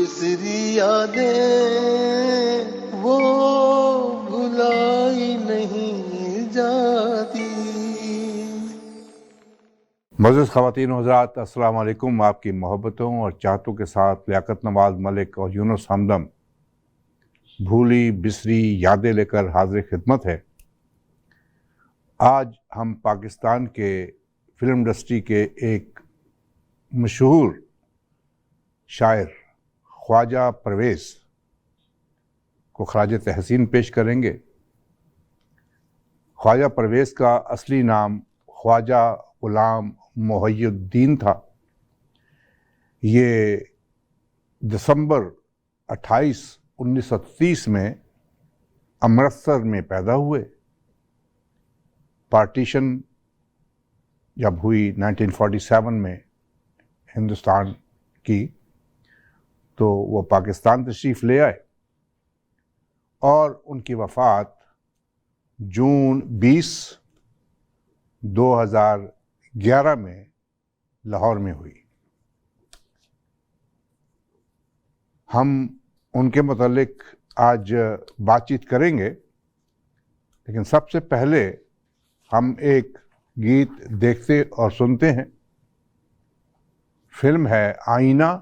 बिसरी यादें वो भुलाई नहीं जाती। मज़ीद ख़वातीन और हज़रात, अस्सलाम वालेकुम। आपकी मोहब्बतों और चाहतों के साथ लियाकत नवाज़ मलिक और यूनुस हमदम भूली बिसरी यादें लेकर हाजिर खिदमत है। आज हम पाकिस्तान के फिल्म इंडस्ट्री के एक मशहूर शायर ख्वाजा परवेज़ को खराज तहसीन पेश करेंगे। ख्वाजा परवेज़ का असली नाम ख्वाजा गुलाम मोहिउद्दीन था। ये दिसंबर 28, 1930 में अमृतसर में पैदा हुए। पार्टीशन जब हुई 1947 में हिंदुस्तान की, तो वो पाकिस्तान तशरीफ़ ले आए और उनकी वफ़ात जून 20, 2011 में लाहौर में हुई। हम उनके मुतालिक आज बातचीत करेंगे, लेकिन सबसे पहले हम एक गीत देखते और सुनते हैं। फिल्म है आईना।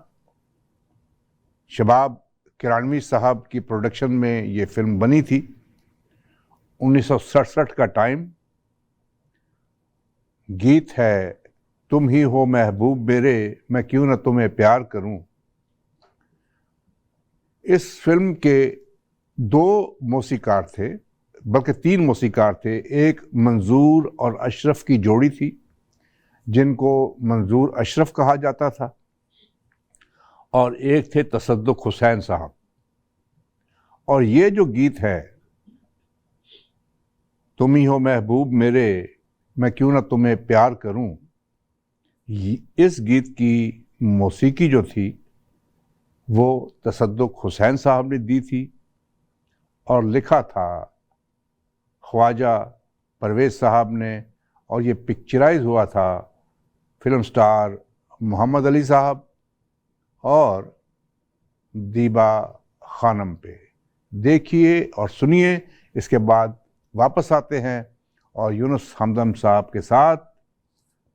शबाब किरानवी साहब की प्रोडक्शन में ये फिल्म बनी थी। 1967 का टाइम। गीत है तुम ही हो महबूब मेरे, मैं क्यों न तुम्हें प्यार करूं। इस फिल्म के दो मौसीकार थे, बल्कि तीन मौसीकार थे। एक मंजूर और अशरफ की जोड़ी थी, जिनको मंजूर अशरफ कहा जाता था, और एक थे तसद्दुक हुसैन साहब। और ये जो गीत है तुम ही हो महबूब मेरे, मैं क्यों ना तुम्हें प्यार करूं, इस गीत की मौसीकी जो थी वो तसद्दुक हुसैन साहब ने दी थी और लिखा था ख्वाजा परवेज़ साहब ने। और ये पिक्चराइज हुआ था फिल्म स्टार मोहम्मद अली साहब और दीबा खानम पे। देखिए और सुनिए, इसके बाद वापस आते हैं और यूनुस हमदम साहब के साथ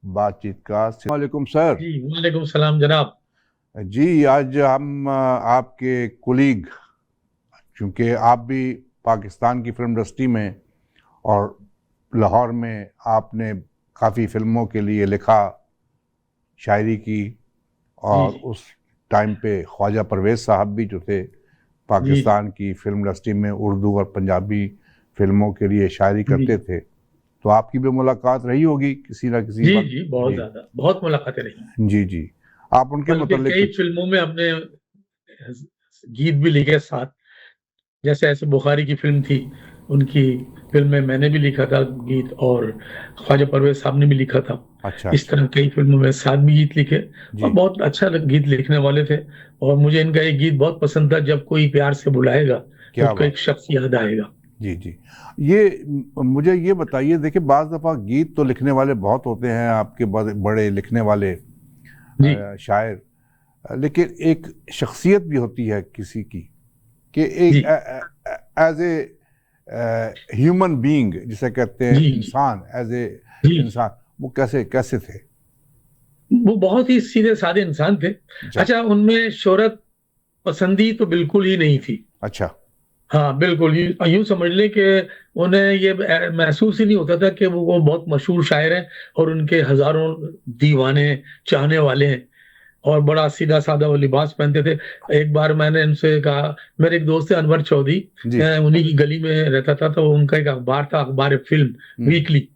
बातचीत का। वालेकुम सर। जी वालेकुम सलाम जनाब। जी, आज हम आपके कुलीग, चूँकि आप भी पाकिस्तान की फिल्म इंडस्ट्री में और लाहौर में आपने काफ़ी फिल्मों के लिए लिखा, शायरी की, और उस टाइम पे ख्वाजा परवेज़ साहब भी जो थे पाकिस्तान की फिल्म इंडस्ट्री में उर्दू और पंजाबी फिल्मों के लिए शायरी करते थे। तो आपकी भी मुलाकात रही होगी किसी ना किसी वक्त। जी बहुत ज़्यादा, बहुत मुलाकातें रही। जी जी, आप उनके मुतालिक कई फिल्मों में हमने गीत भी लिखे साथ। जैसे ऐसे बुखारी की फिल्म थी, उनकी फिल्म में मैंने भी लिखा था गीत, और ख्वाजा परवेज़ साहब ने भी लिखा था। अच्छा, इस तरह कई फिल्मों में साथ भी गीत लिखे, और बहुत अच्छा गीत लिखने वाले थे। और मुझे इनका एक गीत बहुत पसंद था, जब कोई प्यार से बुलाएगा मुझको एक शख्स याद आएगा। जी जी, ये मुझे ये बताइए, देखिए बाज़ दफ़ा गीत तो लिखने वाले बहुत होते हैं, आपके बड़े लिखने वाले शायर, लेकिन एक शख्सियत भी होती है किसी की, कि एक एज ए ह्यूमन बीइंग जिसे कहते हैं, इंसान, एज ए इंसान, वो कैसे कैसे थे? वो बहुत ही सीधे साधे इंसान थे। अच्छा, उनमें शोहरत पसंदी तो बिल्कुल ही नहीं थी। अच्छा, हाँ बिल्कुल, यूं समझ लें कि उन्हें ये महसूस ही नहीं होता था कि वो बहुत मशहूर शायर हैं और उनके हजारों दीवाने चाहने वाले हैं, और बड़ा सीधा साधा वो लिबास पहनते थे। एक बार मैंने इनसे कहा, मेरे एक दोस्त है अनवर चौधरी, उन्हीं की गली में रहता था, तो उनका एक अखबार था, अखबार फिल्म वीकली,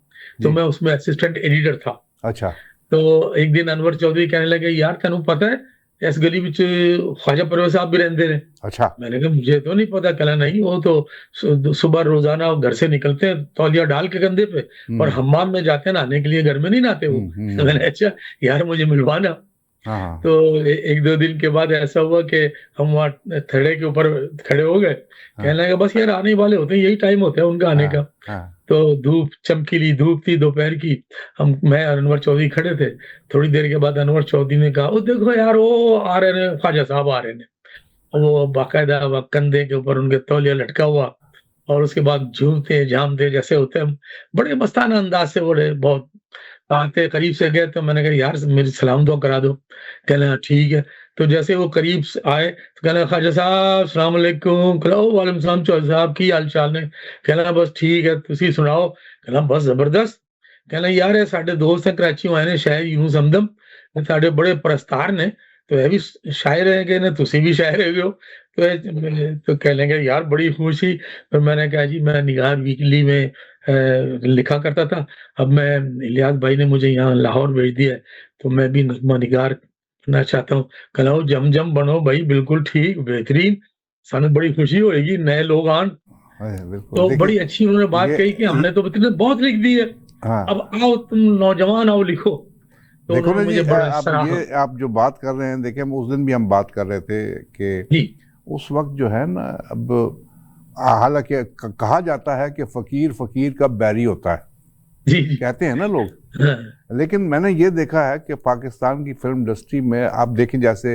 तो मैं उसमें असिस्टेंट एडिटर था। अच्छा, तो एक दिन अनवर चौधरी कहने लगे, यार तेनू पता है इस गली में ख्वाजा परवेज़ साहब भी रहते हैं? अच्छा। मैंने कहा मुझे तो नहीं पता। कहला नहीं, वो तो सुबह रोजाना घर से निकलते हैं तौलिया डाल के कंधे पे, और हम्माम में जाते हैं नहाने के लिए, घर में नहीं नहाते वो। मैंने अच्छा यार मुझे मिलवाना। तो एक दो दिन के बाद ऐसा हुआ कि हम वहाँ थड़े के ऊपर खड़े हो गए। कहने लगे बस यार आने वाले होते हैं, यही टाइम होता है उनका आने का। तो धूप, चमकीली धूप थी दोपहर की। मैं और अनवर चौधरी खड़े थे। थोड़ी देर के बाद अनवर चौधरी ने कहा, ओ देखो यार वो आ रहे हैं, ख्वाजा साहब आ रहे हैं। वो बाकायदा वो कंधे के ऊपर उनके तौलिया लटका हुआ, और उसके बाद झूमते झामते जैसे होते हैं, बड़े मस्ताना अंदाज से बोले, बहुत आते करीब से गए तो मैंने कहा यार मेरी सलाम दुआ करा दो। कहने लगा ठीक है। तो जैसे वो करीब से आए तो कहने लगा ख्वाजा साहब अस्सलाम वालेकुम। कहला ओ वालेकुम सलाम चौधरी साहब की हाल चाल ने। कहना बस ठीक है तुसी सुनाओ। कहना बस जबरदस्त। कहना यार ये साडे दोस्त हैं कराची आए ने शायर यूनुस हमदम, साडे बड़े परस्तार ने, तो ये भी शायर है कि तुसी भी शायर हो। तो कह लेंगे यार बड़ी खुशी। फिर मैंने कहा जी मैं निगार वीकली में लिखा करता था, अब मैं इलियास भाई ने मुझे यहाँ लाहौर भेज दिया है, तो मैं भी नज़्म निगार करना चाहता हूँ। कहना जम जम बनो भाई, बिल्कुल ठीक बेहतरीन, सानू बड़ी खुशी होएगी नए लोग आन। तो बड़ी अच्छी उन्होंने बात कही कि हमने तो बहुत लिख दी है, हाँ। अब आओ तुम नौजवान आओ लिखो। तो देखो ना जी, आप ये आप जो बात कर रहे हैं, देखें उस दिन भी हम बात कर रहे थे कि उस वक्त जो है ना, अब हालांकि कहा जाता है कि फकीर फकीर का बैरी होता है, जी कहते हैं ना लोग। लेकिन मैंने ये देखा है कि पाकिस्तान की फिल्म इंडस्ट्री में आप देखें, जैसे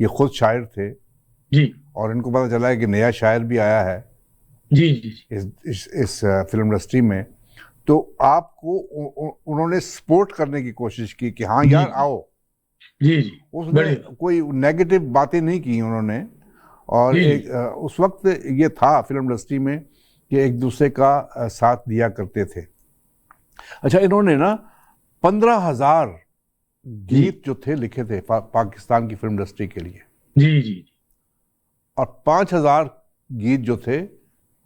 ये खुद शायर थे जी, और इनको पता चला है कि नया शायर भी आया है जी जी इस फिल्म इंडस्ट्री में, तो आपको उन्होंने सपोर्ट करने की कोशिश की कि हाँ यार आओ। जी जी, उसमें कोई नेगेटिव बातें नहीं की उन्होंने। और उस वक्त ये था फिल्म इंडस्ट्री में कि एक दूसरे का साथ दिया करते थे। अच्छा, इन्होंने ना 15,000 गीत जो थे लिखे थे पाकिस्तान की फिल्म इंडस्ट्री के लिए। जी जी, और 5,000 गीत जो थे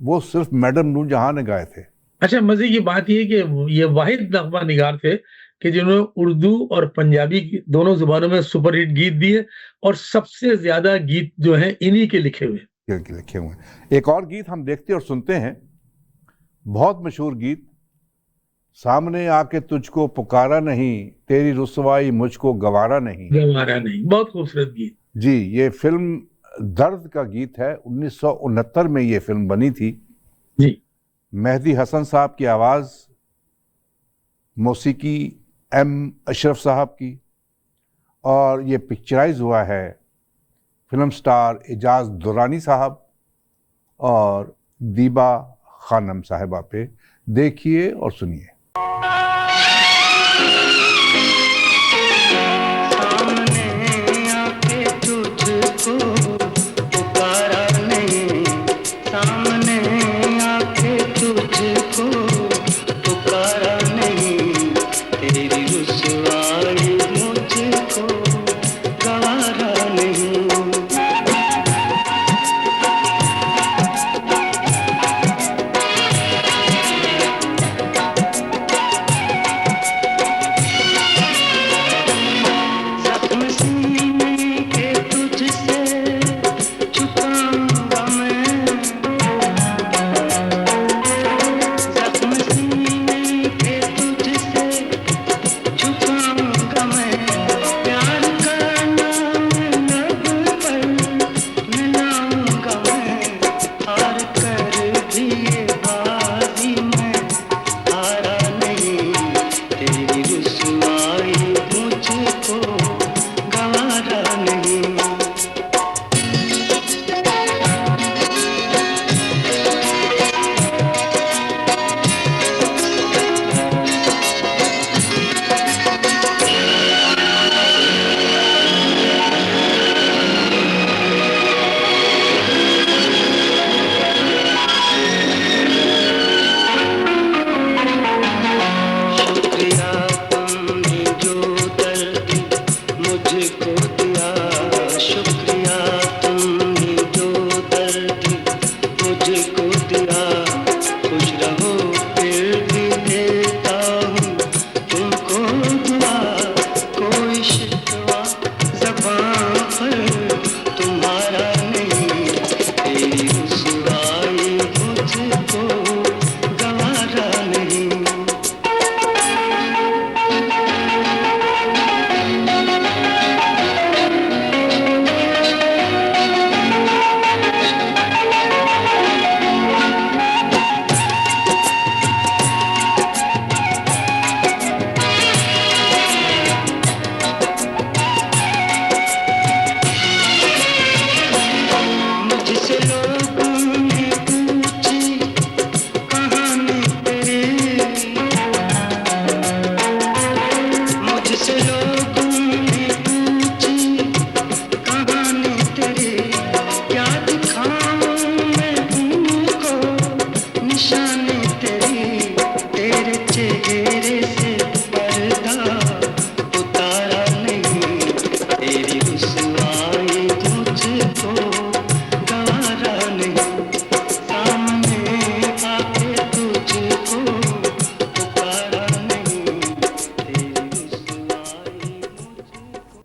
वो सिर्फ मैडम नूरजहां ने गाए थे। अच्छा, मजे की बात ये कि ये वाहिद नगमा निगार थे कि जिन्होंने उर्दू और पंजाबी दोनों जुबानों में सुपरहिट गीत दिए, और सबसे ज्यादा गीत जो हैं इन्हीं के लिखे हुए। एक और गीत हम देखते और सुनते हैं, बहुत मशहूर गीत, सामने आके तुझको पुकारा नहीं, तेरी रुसवाई मुझको गवारा नहीं। बहुत खूबसूरत गीत जी। ये फिल्म दर्द का गीत है, 1969 में ये फिल्म बनी थी जी। मेहदी हसन साहब की आवाज़, मौसीकी एम अशरफ साहब की, और ये पिक्चराइज हुआ है फिल्म स्टार एजाज दुरानी साहब और दीबा खानम साहिबा पे। देखिए और सुनिए।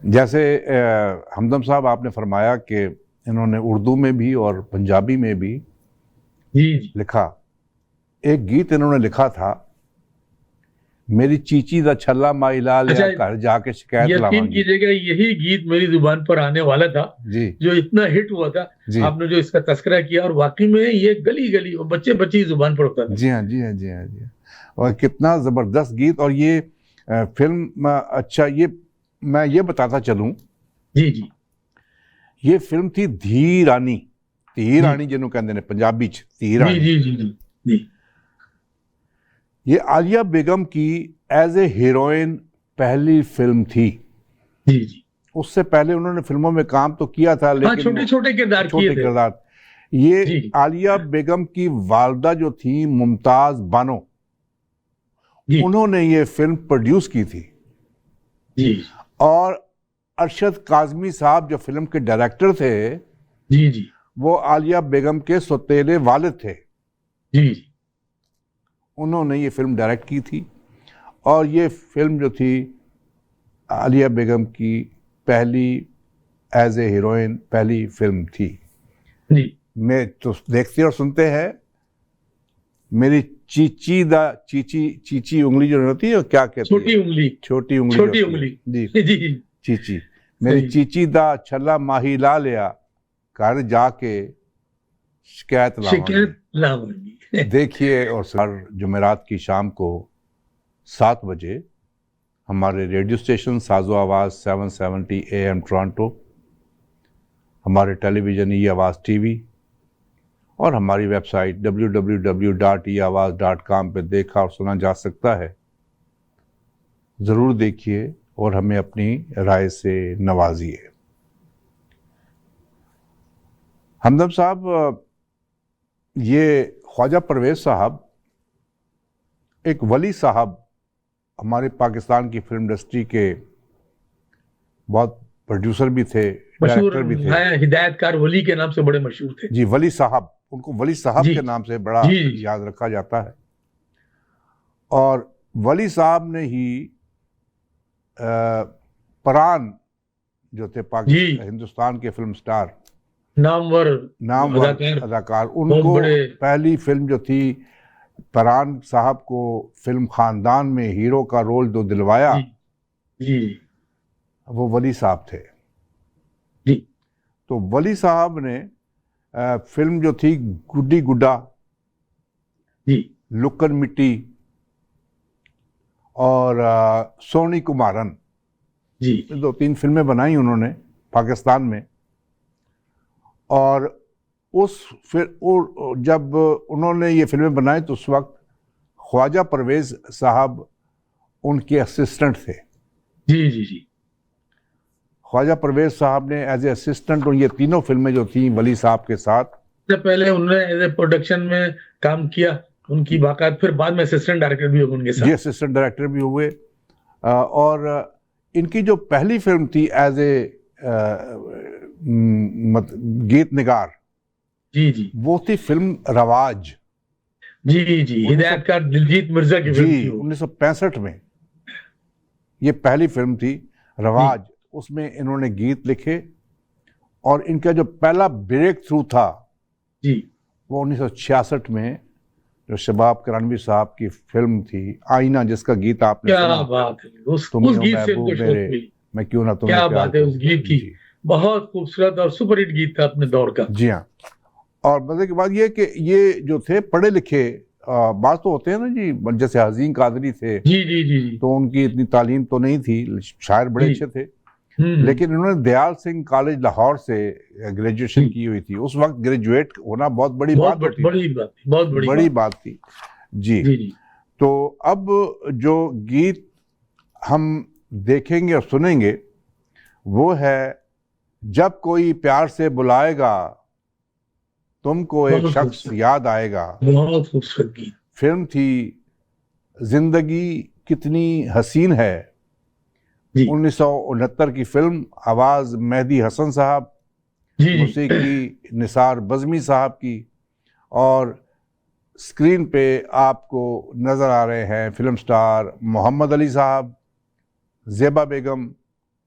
जैसे हमदम साहब आपने फरमाया कि इन्होंने उर्दू में भी और पंजाबी में भी जी लिखा। एक गीत इन्होंने लिखा था, मेरी चीची दा छल्ला माई ला लिया, अच्छा, घर जाके शिकायत यकीन लावांगी। कीजिएगा यही गीत मेरी जुबान पर आने वाला था जी जो इतना हिट हुआ था। जी आपने जो इसका तस्करा किया, और वाकई में ये गली गली और बच्चे बच्चे की जुबान पर होता था। जी हाँ जी हाँ जी हाँ जी हाँ। और कितना ज़बरदस्त गीत। और ये फिल्म, अच्छा ये मैं ये बताता चलूँ, जी जी ये फिल्म थी धी रानी। धी रानी जिन्हों कहते हैं पंजाबी च धी जी रानी। जी जी जी जी ये आलिया बेगम की एज ए हीरोइन पहली फिल्म थी। जी जी। उससे पहले उन्होंने फिल्मों में काम तो किया था, हाँ, लेकिन छोटे छोटे किरदार किए छोटे थे। किरदार। ये जी आलिया बेगम की वालदा जो थी मुमताज बानो, जी उन्होंने ये फिल्म प्रोड्यूस की थी। जी और अरशद काजमी साहब जो फिल्म के डायरेक्टर थे, जी जी वो आलिया बेगम के सौतेले वालिद थे। जी जी उन्होंने ये फिल्म डायरेक्ट की थी। और ये फिल्म जो थी आलिया बेगम की पहली एज ए हीरोइन पहली फिल्म थी। जी। मैं तो देखते और सुनते हैं, मेरी चीची दा चीची उंगली जो होती है, क्या कहती है? छोटी उंगली। छोटी उंगली छोटी जो होती उंगली। है। जी जी चीची, मेरी सही। चीची दा छल्ला माही ला लिया, घर जाके शिकायत लावांगी। शिकायत लावांगी। देखिए, और हर जुमेरात की शाम को 7 बजे हमारे रेडियो स्टेशन साजो आवाज़ 770 AM टोरंटो, हमारे टेलीविज़न ई आवाज़ टीवी और हमारी वेबसाइट www.eawaz.com पे देखा और सुना जा सकता है। ज़रूर देखिए और हमें अपनी राय से नवाजिए। हमदम साहब, ये ख्वाजा परवेज़ साहब एक वली साहब, हमारे पाकिस्तान की फिल्म इंडस्ट्री के बहुत प्रोड्यूसर भी थे, डायरेक्टर भी थे। मशहूर हिदायतकार वली के नाम से बड़े मशहूर थे। जी, वली साहब, उनको वली साहब जी के नाम से बड़ा जी याद रखा जाता है। और वली साहब ने ही परान जो थे पाकिस्तान हिंदुस्तान के फिल्म स्टार, नामवर अदाकार, उनको पहली फिल्म जो थी परान साहब को फिल्म खानदान में हीरो का रोल जो दिलवाया, जी वो वली साहब थे। जी। तो वली साहब ने फिल्म जो थी गुड्डी गुड्डा जी, लुक्कन मिट्टी और सोनी कुमारन जी 2-3 फिल्में बनाई उन्होंने पाकिस्तान में। और जब उन्होंने ये फिल्में बनाई तो उस वक्त ख्वाजा परवेज़ साहब उनके असिस्टेंट थे। जी जी जी। ख्वाजा परवेज़ साहब ने एज ए असिस्टेंट, और ये तीनों फिल्में जो थी वली साहब के साथ, पहले उन्होंने एज ए प्रोडक्शन में काम किया उनकी बाकायदा, फिर बाद में असिस्टेंट डायरेक्टर भी हुए उनके साथ। जी, असिस्टेंट डायरेक्टर भी हुए। और इनकी जो पहली फिल्म थी एज ए गीत निगार, जी जी, वो थी फिल्म रवाज। जी जी, हिदायतकार दिलजीत मिर्जा की फिल्म थी 1965 में ये पहली फिल्म थी रवाज। उसमें इन्होंने गीत लिखे और इनका जो पहला ब्रेक थ्रू था जी, वो 1966 में जो शबाब करानवी साहब की फिल्म थी आईना, जिसका गीत आपने क्या सुना। बात है, उस गीत से उनको शोध मिली। मैं क्यों ना तुम्हें क्या प्यार बात है उस गीत की, जी। बहुत खूबसूरत और सुपरहिट गीत था अपने दौर का। जी हाँ। और मजे की बात ये कि ये जो थे पढ़े लिखे, बात तो होते हैं ना जी, जैसे हज़ीम कादरी थे, जी जी जी जी, तो उनकी इतनी तालीम तो नहीं थी, शायर बड़े अच्छे थे, लेकिन उन्होंने दयाल सिंह कॉलेज लाहौर से ग्रेजुएशन की हुई थी। उस वक्त ग्रेजुएट होना बहुत बड़ी बात थी, बहुत बड़ी बात थी। जी जी जी। तो अब जो गीत हम देखेंगे और सुनेंगे वो है जब कोई प्यार से बुलाएगा तुमको एक शख्स याद आएगा। बहुत खूबसूरत गीत। फिल्म थी जिंदगी कितनी हसीन है, 1969 की फिल्म। आवाज़ मेहदी हसन साहब, मौसीकी निसार बज़मी साहब की, और स्क्रीन पे आपको नज़र आ रहे हैं फिल्म स्टार मोहम्मद अली साहब, ज़ेबा बेगम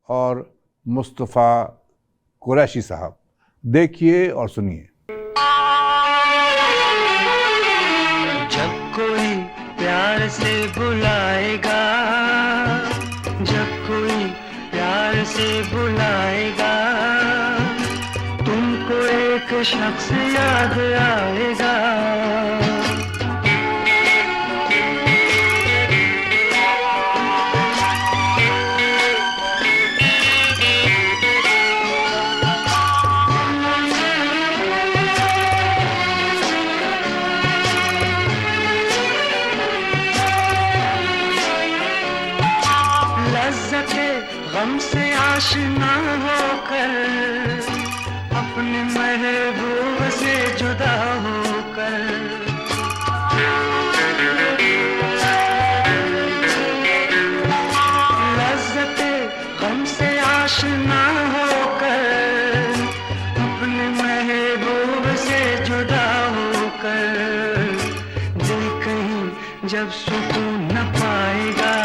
और मुस्तफ़ा कुरैशी साहब। देखिए और सुनिए। जब कोई प्यार से बुलाएगा, जब कोई प्यार से बुलाएगा, तुमको एक शख्स याद आएगा। गम से आशना होकर, अपने महबूब से जुदा होकर, लज़्ज़ते गम से आशना होकर, अपने महबूब से जुदा होकर, दिल कहीं जब सुकून न पाएगा,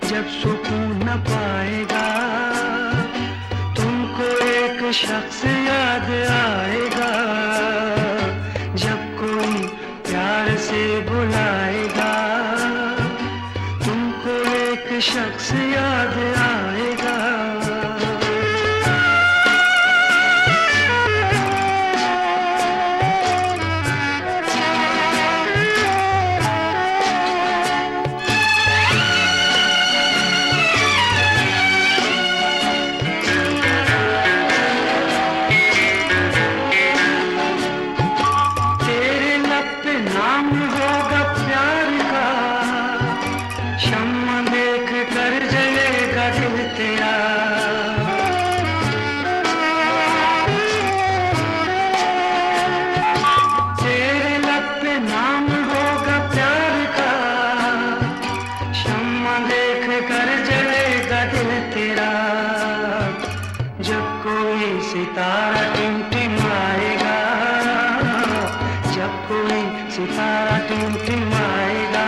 जब सुकून न पाएगा, तुमको एक शख्स याद आएगा। जब कोई प्यार से बुलाएगा, तुमको एक शख्स याद आएगा। सितारा टिमटिमाएगा, जब कोई सितारा टिमटिमाएगा,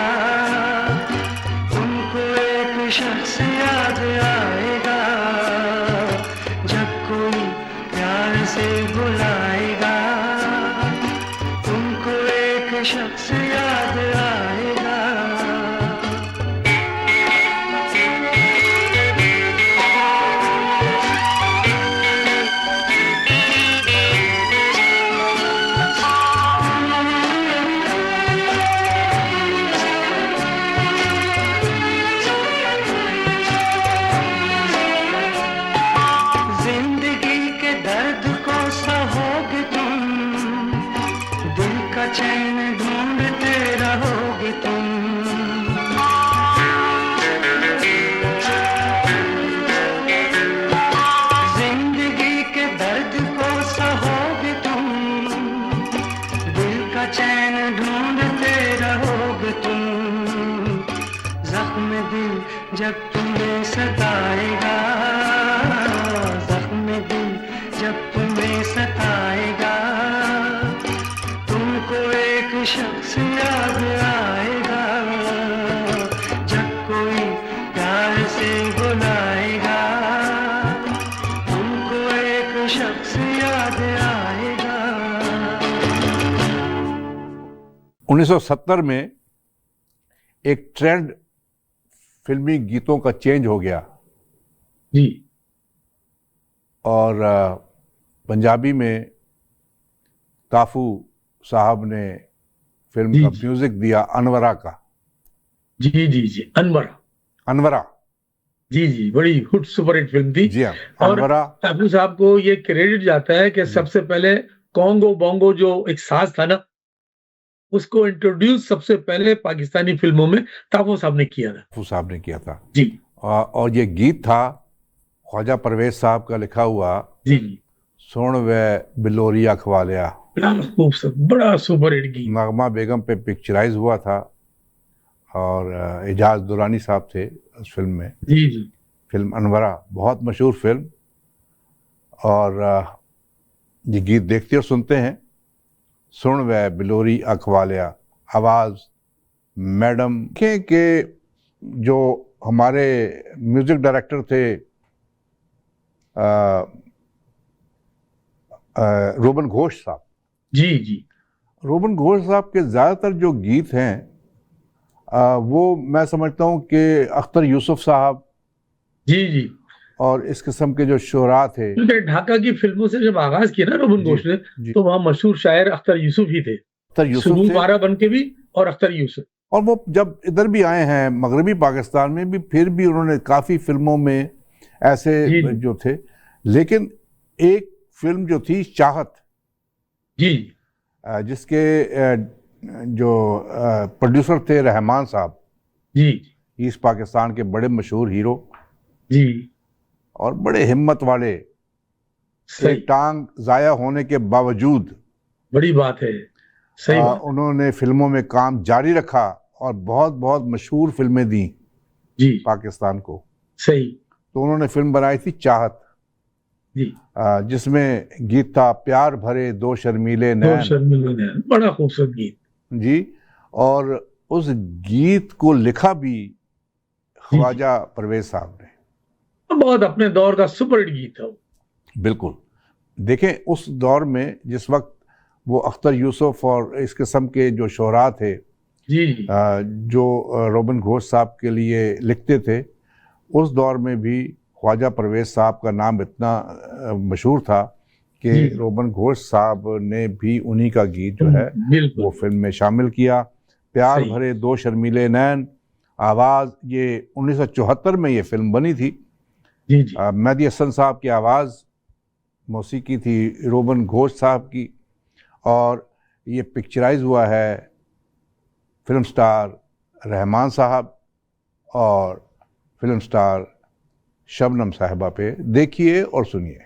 तुमको एक शख्स याद आएगा। जब कोई प्यार से बुलाएगा, तुमको एक शख्स याद आएगा। 1970 में एक ट्रेंड फिल्मी गीतों का चेंज हो गया जी, और पंजाबी में काफू साहब ने फिल्म का म्यूजिक दिया अनवरा का। जी जी जी, अनवरा जी जी, बड़ी हिट सुपर हिट फिल्म थी। जी हाँ, अनवरा। काफू साहब को ये क्रेडिट जाता है कि सबसे पहले कॉन्गो बोंगो जो एक साज था ना, उसको इंट्रोड्यूस सबसे पहले पाकिस्तानी फिल्मों में काफू साहब ने किया था। काफू साहब ने किया था जी। और ये गीत था ख्वाजा परवेज साहब का लिखा हुआ। जी। सुन वे बिलोरिया खवालिया, बड़ा सुपर हिट गीत। नगमा बेगम पे पिक्चराइज हुआ था और एजाज दुरानी साहब थे उस फिल्म में। जी जी। फिल्म अनवरा बहुत मशहूर फिल्म, और ये गीत देखते और सुनते हैं। सुन वे बिलोरी अखवालिया, आवाज मैडम के जो हमारे म्यूजिक डायरेक्टर थे रोबन घोष साहब। जी जी। रोबन घोष साहब के ज़्यादातर जो गीत हैं वो मैं समझता हूँ कि अख्तर यूसुफ साहब जी जी और इस किस्म के जो शुरा थे, क्योंकि ढाका की फिल्मों से जब आगाज किया ना रोबन घोष ने, तो वहाँ मशहूर शायर अख्तर यूसुफ ही थे। अख्तर यूसुफ सुबह थे, बारह बन के भी और अख्तर यूसुफ। और वो जब इधर भी आए हैं मगरबी पाकिस्तान में भी, फिर भी उन्होंने काफ़ी फिल्मों में ऐसे जो थे। लेकिन एक फिल्म जो थी चाहत, जी, जिसके जो प्रोड्यूसर थे रहमान साहब, जी, ईस्ट पाकिस्तान के बड़े मशहूर हीरो जी, और बड़े हिम्मत वाले, एक टांग जाया होने के बावजूद, बड़ी बात है, सही बात। उन्होंने फिल्मों में काम जारी रखा और बहुत बहुत मशहूर फिल्में दी जी पाकिस्तान को। सही। तो उन्होंने फिल्म बनाई थी चाहत, जी, जिसमें गीत था प्यार भरे दो शर्मीले नैन। बड़ा खूबसूरत गीत जी। और उस गीत को लिखा भी ख्वाजा परवेज साहब ने। बहुत अपने दौर का सुपर हिट गीत था। बिल्कुल। देखें उस दौर में जिस वक्त वो अख्तर यूसुफ और इस किस्म के जो शोरा थे, जी जी, जो रोबन घोष साहब के लिए लिखते थे, उस दौर में भी ख्वाजा परवेज साहब का नाम इतना मशहूर था कि रोबन घोष साहब ने भी उन्हीं का गीत जो है वो फिल्म में शामिल किया। प्यार भरे दो शर्मीले नैन, आवाज़ ये 1974 में ये फिल्म बनी थी। जी जी, मेहदी हसन साहब की आवाज़, मौसीकी थी रोबन घोष साहब की, और ये पिक्चराइज हुआ है फिल्म स्टार रहमान साहब और फिल्म स्टार शबनम साहिबा पे। देखिए और सुनिए।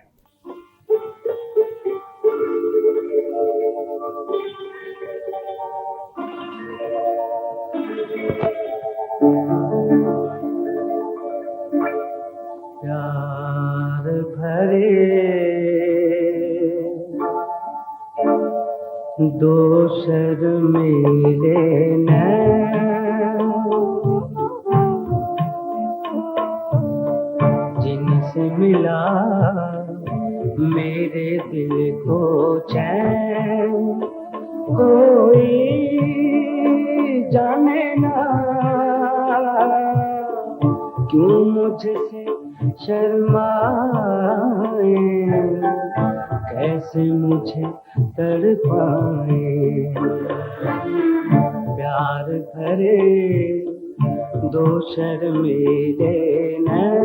प्यार भरे दो शर्मीले नैन, जिनसे मिला मेरे दिल को चैन, कोई जाने ना क्यों मुझसे शर्माए, कैसे मुझे तड़पाए। प्यार भरे दो शर्मीले नैन,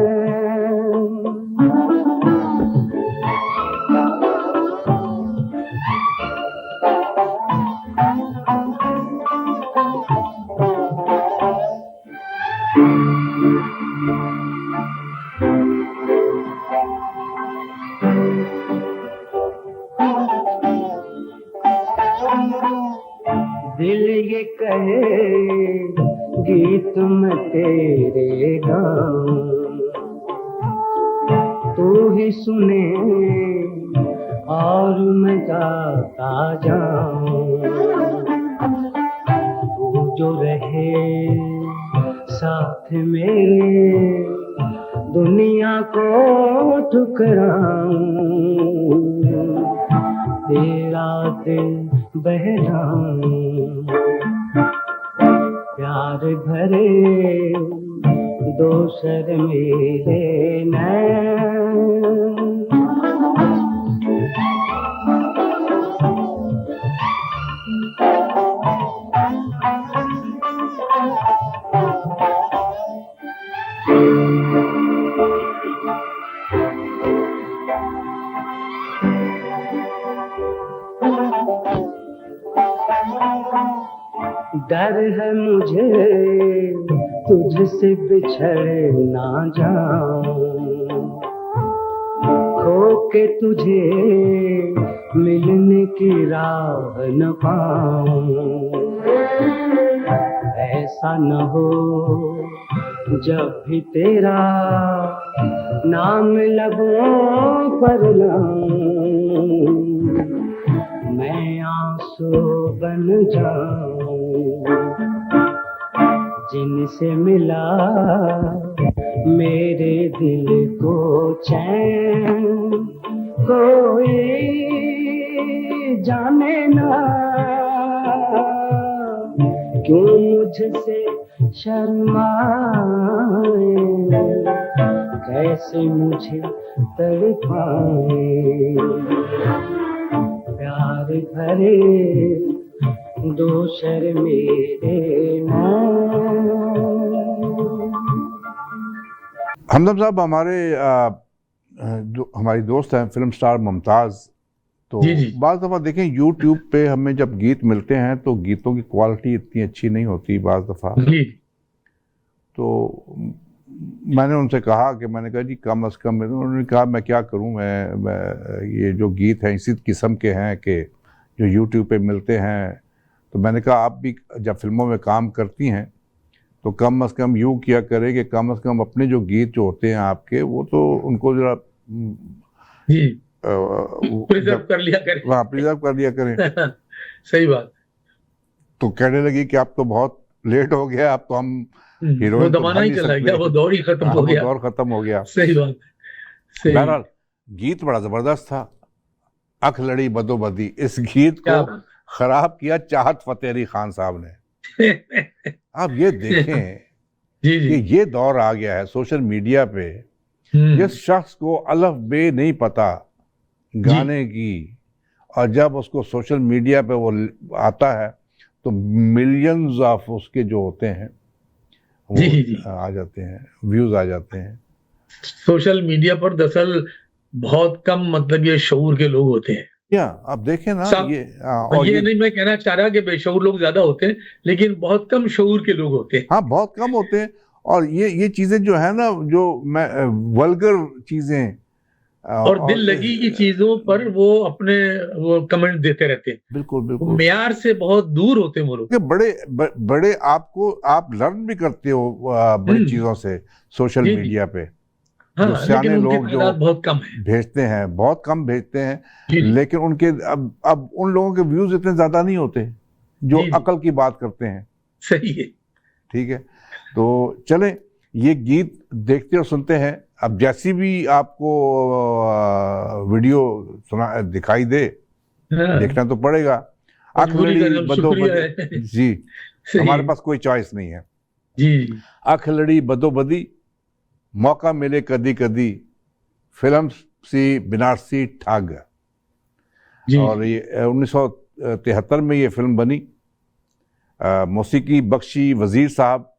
दिल ये कहे गीत मैं तेरे गाऊं, तू ही सुने और मैं गाता जाऊं। तू जो रहे साथ मेरे, दुनिया को ठुकराऊं, तेरा दिल बहलाऊं। प्यार भरे दो शर्मीले नैन, डर है मुझे तुझसे बिछड़ ना जाऊं, खो के तुझे मिलने की राह न पाऊं। ऐसा न हो जब भी तेरा नाम लबों पर लाऊं, मैं आंसू बन जाऊं। जिनसे मिला मेरे दिल को चैन, कोई जाने ना क्यों मुझसे शर्माए, कैसे मुझे तड़पाए, प्यार भरे दोसर मेरे हमदम साहब हमारी दोस्त हैं फिल्म स्टार मुमताज़, तो बाज़ दफ़ा देखें यूट्यूब पे हमें जब गीत मिलते हैं तो गीतों की क्वालिटी इतनी अच्छी नहीं होती बाज़ दफ़ा। तो मैंने उनसे कहा कि मैंने कहा जी कम अज़ कम, उन्होंने कहा मैं क्या करूं, मैं ये जो गीत हैं इसी किस्म के हैं कि जो यूट्यूब पे मिलते हैं। तो मैंने कहा आप भी जब फिल्मों में काम करती हैं तो कम अज़ कम यूँ किया करें कि कम अज़ कम अपने जो गीत जो होते हैं आपके, वो तो उनको ज़रा प्रिजर्व कर लिया करें। हाँ, प्रिजर्व कर लिया करें। सही बात। तो कहने लगी कि अब तो बहुत लेट हो गया, अब तो हम हीरोइन वो जमाना ही चला गया, वो दौर ही खत्म हो गया। दौर खत्म हो गया। सही बात। बहरहाल गीत बड़ा जबरदस्त था, अख लड़ी बदोबदी। इस गीत को खराब किया चाहत फतेह अली खान साहब ने। आप ये देखें कि ये दौर आ गया है सोशल मीडिया पे, जिस शख्स को अलफ बे नहीं पता गाने की, और जब उसको सोशल मीडिया पे वो आता है तो मिलियंस ऑफ उसके जो होते हैं वो आ जाते हैं, व्यूज आ जाते हैं। सोशल मीडिया पर दरअसल बहुत कम मतलब ये शऊर के लोग होते हैं। क्या आप देखें ना, ये नहीं मैं कहना चाह रहा कि बेशऊर लोग ज्यादा होते हैं, लेकिन बहुत कम शऊर के लोग होते हैं। हाँ, बहुत कम होते हैं। और ये चीजें जो है ना, जो मैं वल्गर चीजें और दिल लगी की चीजों पर वो अपने वो कमेंट देते रहते हैं। बिल्कुल बिल्कुल, मेयार से बहुत दूर होते हैं वो लोग। बड़े आप लर्न भी करते हो बड़ी चीजों से सोशल मीडिया पे। हाँ, जो सियाने लोग जो बहुत कम भेजते हैं, बहुत कम भेजते हैं, लेकिन उनके अब उन लोगों के व्यूज इतने ज्यादा नहीं होते जो अकल की बात करते हैं। सही है, ठीक है। तो चलें ये गीत देखते और सुनते हैं। अब जैसी भी आपको वीडियो दिखाई दे, देखना तो पड़ेगा। अख लड़ी बदोबदी जी, हमारे पास कोई चॉइस नहीं है जी। अख लड़ी बदोबदी, मौका मिले कदी कदी, फिल्म सी बिनारसी ठग। और ये 1973 में ये फिल्म बनी। मौसीकी बख्शी वजीर साहब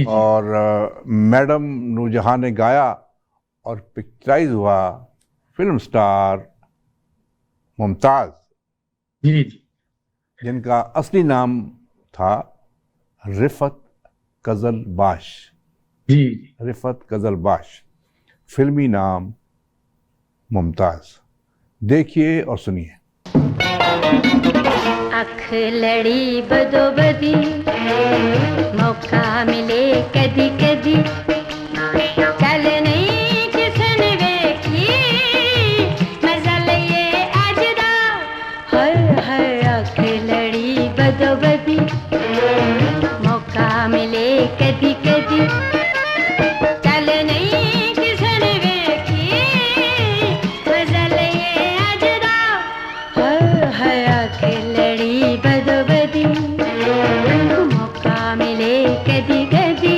और मैडम नूरजहां ने गाया, और पिक्चराइज हुआ फिल्म स्टार मुमताज, जिनका असली नाम था रिफत कजलबाश। रिफत कजलबाश, फिल्मी नाम मुमताज। देखिए और सुनिए। अख लड़ी बदोबदी, मौका मिले कदी कदी, चल नहीं किसन वेखी, मजा लइए अजदा, हर हर अख लड़ी बदोबदी, मौका मिले कदी कदी, चल नहीं किसन वेखी, मजा लइए अजदा, हर हर अख लड़ी बदोबदी, मौका मिले कदी कदी।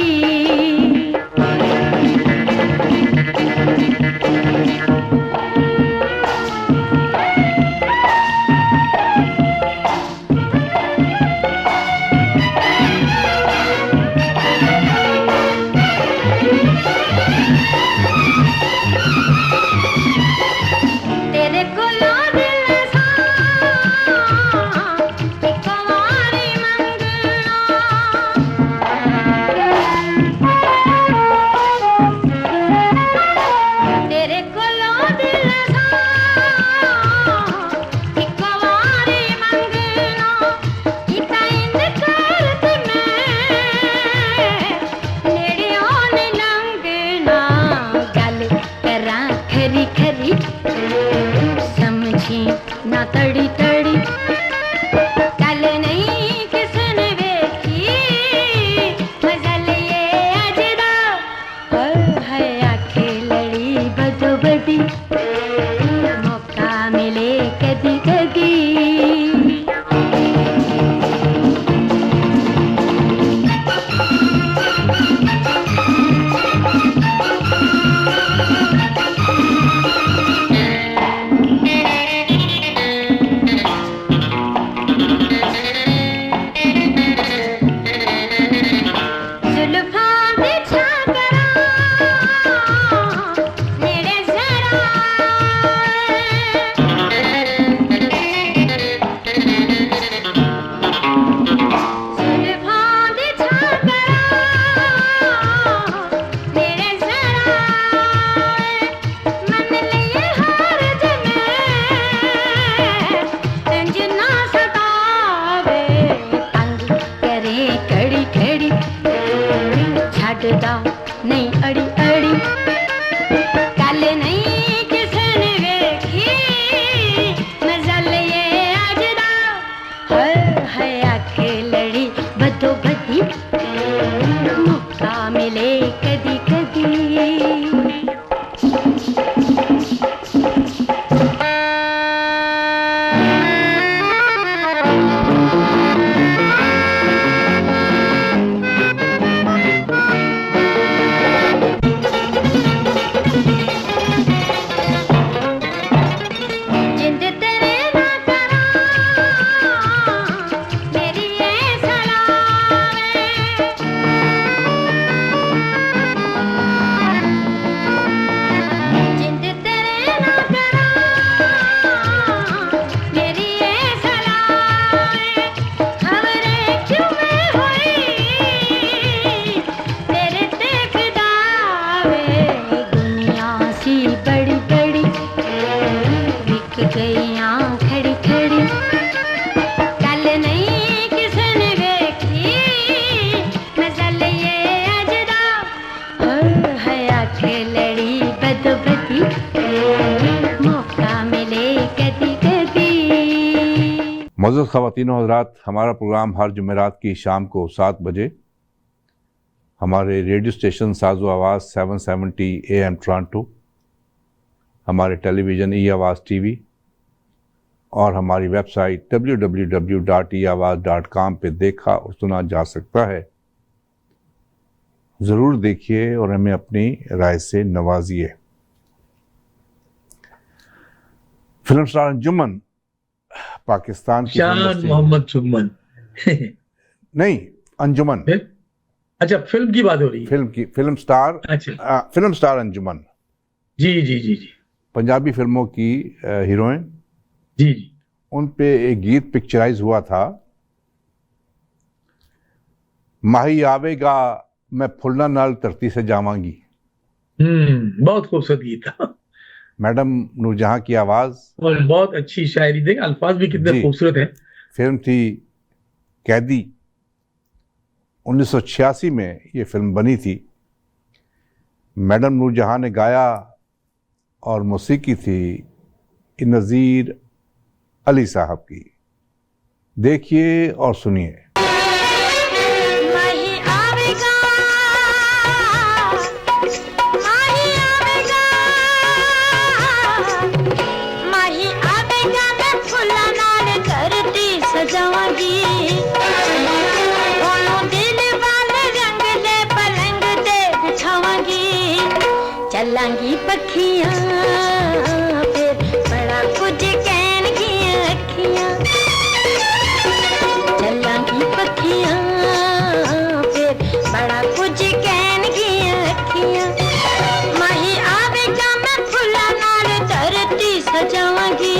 अड़दा नहीं अड़ी अड़ी कल नहीं किसने वेखी नजल ये अजदा है आखे लड़ी बदो बदी मौका मिले कदी कदी मुअज़्ज़ज़ ख़वातीन और हज़रात, हमारा प्रोग्राम हर जुमेरात की शाम को 7 बजे हमारे रेडियो स्टेशन साज़ो आवाज़ 770 AM टोरंटो, हमारे टेलीविज़न ई आवाज़ टीवी और हमारी वेबसाइट www.eawaz.com पे देखा और सुना जा सकता है। ज़रूर देखिए और हमें अपनी राय से नवाजिए। फिल्म स्टार अंजुमन पाकिस्तान की शान मोहम्मद सुमन नहीं, अंजुमन। अच्छा, फिल्म की बात हो रही है। Film star. अच्छा, फिल्म स्टार अंजुमन। जी जी जी जी, पंजाबी फिल्मों की हीरोइन। जी जी। उन पे एक गीत पिक्चराइज हुआ था, माही आवेगा मैं फुल्ला नाल धरती से जावांगी। बहुत खूबसूरत गीत था। मैडम नूरजहां की आवाज और बहुत अच्छी शायरी, देख अल्फाज भी कितने खूबसूरत हैं। फिल्म थी कैदी, 1986 में ये फिल्म बनी थी। मैडम नूरजहां ने गाया और मौसीकी थी नज़ीर अली साहब की। देखिए और सुनिए। चलांगी पखियां फिर बड़ा कुछ कहन की अखियां, चलांगी पखियां फिर बड़ा कुछ कहन की अखियां, माही आवेगा मैं फुल्ला नाल धरती सजावांगी।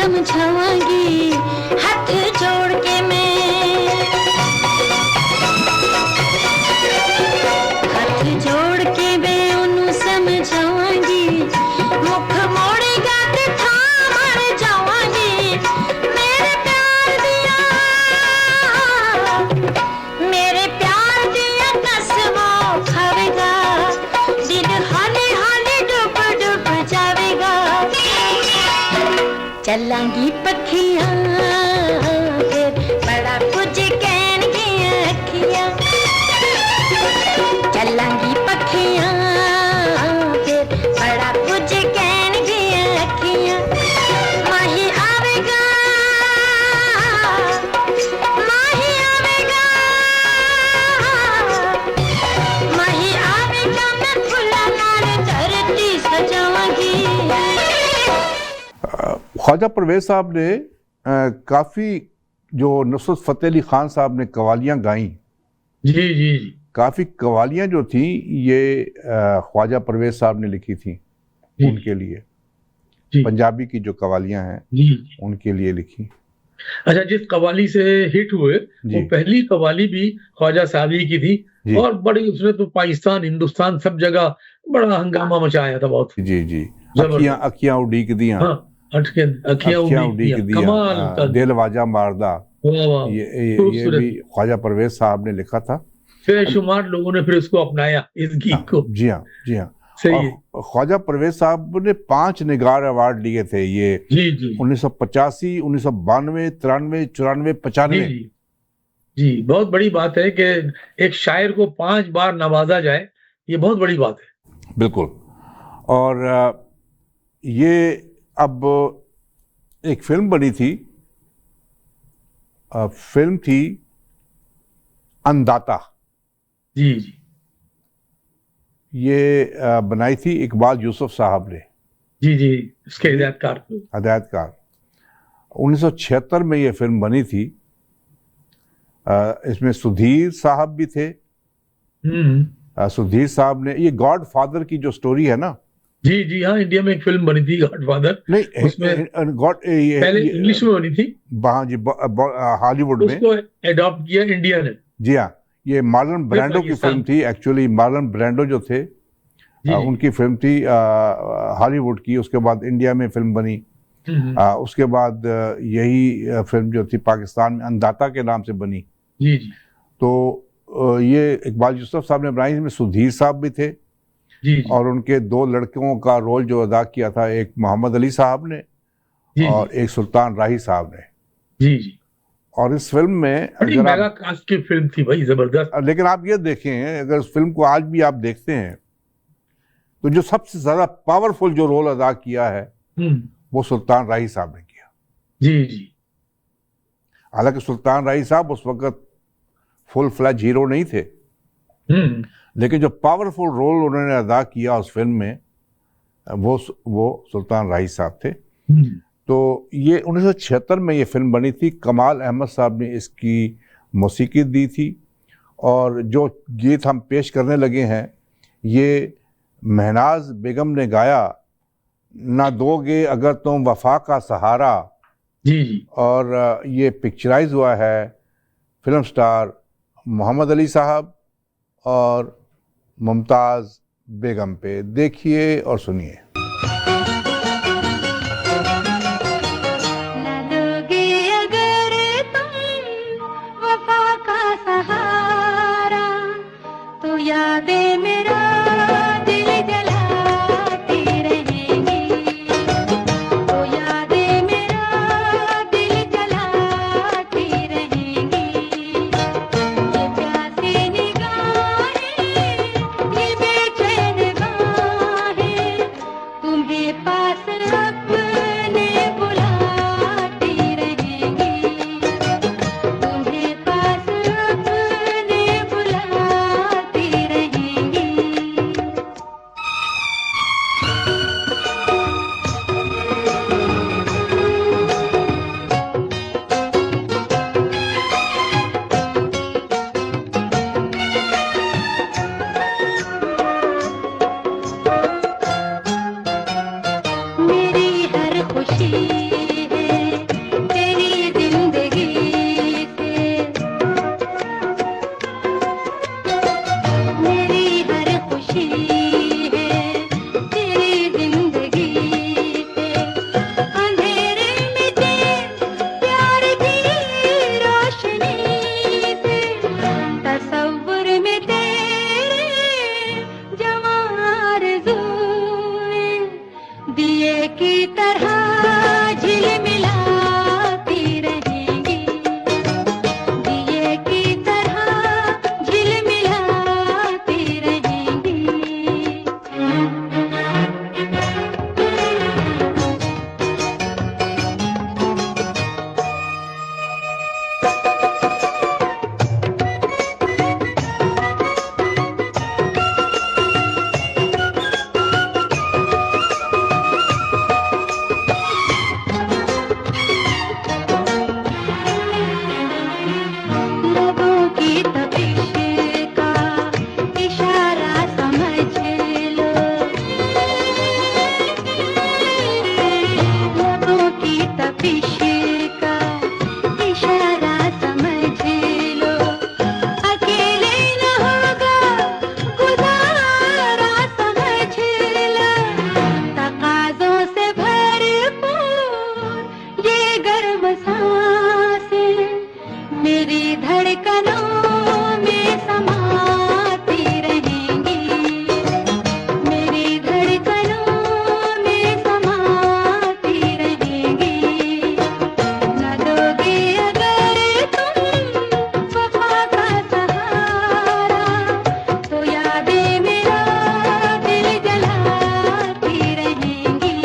समझावांगी, हाथ जोड़ के मैं, हाथ जोड़ के मैं उन्हें समझावांगी, मुख मोड़ेगा ते थाम मर जावांगी। मेरे प्यार दिया कसमों खावेगा, दिल हाले हाले डूब डूब जावेगा। चलांगी पखियां फिर बड़ा कुछ कहनगी अखियां, चलांगी पखियां फिर बड़ा कुछ कहनगी अखियां। माही आवेगा, माही आवेगा, माही आवेगा, मैं फुला नाल धरती सजावांगी। ख्वाजा परवेज साहब ने काफ़ी, जो नुसरत फ़तेह अली ख़ान साहब ने कवालियाँ गाईं, जी जी जी, काफ़ी कवालियाँ जो थी ये ख्वाजा परवेज साहब ने लिखी थी जी, उनके लिए। जी पंजाबी की जो कवालियाँ हैं जी। उनके लिए लिखी। अच्छा, जिस कवाली से हिट हुए जी। वो पहली कवाली भी ख्वाजा साहब ही की थी, जी। और बड़ी, उसने तो पाकिस्तान हिंदुस्तान सब जगह बड़ा हंगामा मचाया था बहुत। जी जी, जबरदस्त। अखियां उड़ीक दियां, हाँ, अखियां उड़ीक दियां, कमाल का। दिल वाजा मारदा, वाह वाह, ये खूबसूरत। भी ख्वाजा परवेज साहब ने लिखा था। बेशुमार लोगों ने फिर इसको अपनाया, इस गीत को। जी हाँ, जी हाँ। सही है। और ख्वाजा परवेज साहब ने 5 निगार अवार्ड लिए थे, ये जी जी 1985, 1992, 93, 94, जी 95। जी जी, बहुत बड़ी बात है कि एक शायर को 5 बार नवाजा जाए, ये बहुत बड़ी बात है। बिल्कुल। और ये अब एक फिल्म बनी थी, फिल्म थी अन्नदाता। जी जी ये बनाई थी इकबाल यूसुफ साहब ने, जी जी, इसके हिदायतकार थे। हदायतकार। 1976 में ये फिल्म बनी थी। इसमें सुधीर साहब भी थे। सुधीर साहब ने, ये गॉड फादर की जो स्टोरी है ना। जी जी हाँ, इंडिया में एक फिल्म बनी थी गॉडफादर। नहीं, उसमें गॉड पहले इंग्लिश में बनी थी, हाँ जी, हॉलीवुड में। उसको एडॉप्ट किया इंडिया ने। जी हाँ, ये मार्लन ब्रांडो की फिल्म थी। एक्चुअली मार्लन ब्रांडो जो थे, उनकी फिल्म थी हॉलीवुड की। उसके बाद इंडिया में फिल्म बनी। उसके बाद यही फिल्म जो थी पाकिस्तान में अन्नदाता के नाम से बनी। जी जी, तो ये इकबाल यूसुफ साहब ने बनाई। इसमें सुधीर साहब भी थे। जी जी, और उनके 2 लड़कों का रोल जो अदा किया था, एक मोहम्मद अली साहब ने जी, और एक सुल्तान राही साहब ने। जी जी, और इस फिल्म में बड़ी मेगा कास्ट की फिल्म थी भाई, जबरदस्त। लेकिन आप ये देखें, अगर उस फिल्म को आज भी आप देखते हैं तो जो सबसे ज्यादा पावरफुल जो रोल अदा किया है वो सुल्तान राही साहब ने किया। जी जी, हालांकि सुल्तान राही साहब उस वक्त फुल फ्लैज हीरो नहीं थे, लेकिन जो पावरफुल रोल उन्होंने अदा किया उस फिल्म में, वो सुल्तान राही साहब थे। तो ये 1976 में ये फिल्म बनी थी। कमाल अहमद साहब ने इसकी मौसीकी दी थी। और जो गीत हम पेश करने लगे हैं, ये महनाज बेगम ने गाया, ना दोगे अगर तुम वफा का सहारा। जी जी, और ये पिक्चराइज हुआ है फिल्म स्टार मोहम्मद अली साहब और मुमताज़ बेगम पे। देखिए और सुनिए। यादें मेरा दिल जलाती रहेंगी, तो यादें मेरा दिल जलाती रहेंगी। ये प्यासी निगाहें, ये बेचैन बाहें, तुम्हें पास अपने बुलाती रहेंगी, तुम्हें पास अपने बुलाती रहेंगी। मेरी हर खुशी है दिए की तरह झिलमिलाती रहेंगी, दिए की तरह झिलमिलाती रहेंगी। लबों की तपिश का इशारा समझ लो, लबों की तपिश का इशारा समझ लो, अकेले न होगा गुजारा समझ लो, तकाज़ों से भरपूर ये गर्म सांसें मेरी धड़कनों में समाती रहेंगी, मेरी धड़कनों में समाती रहेंगी। न दोगे अगर तुम वफा का सहारा, तो यादें मेरा दिल जलाती रहेंगी,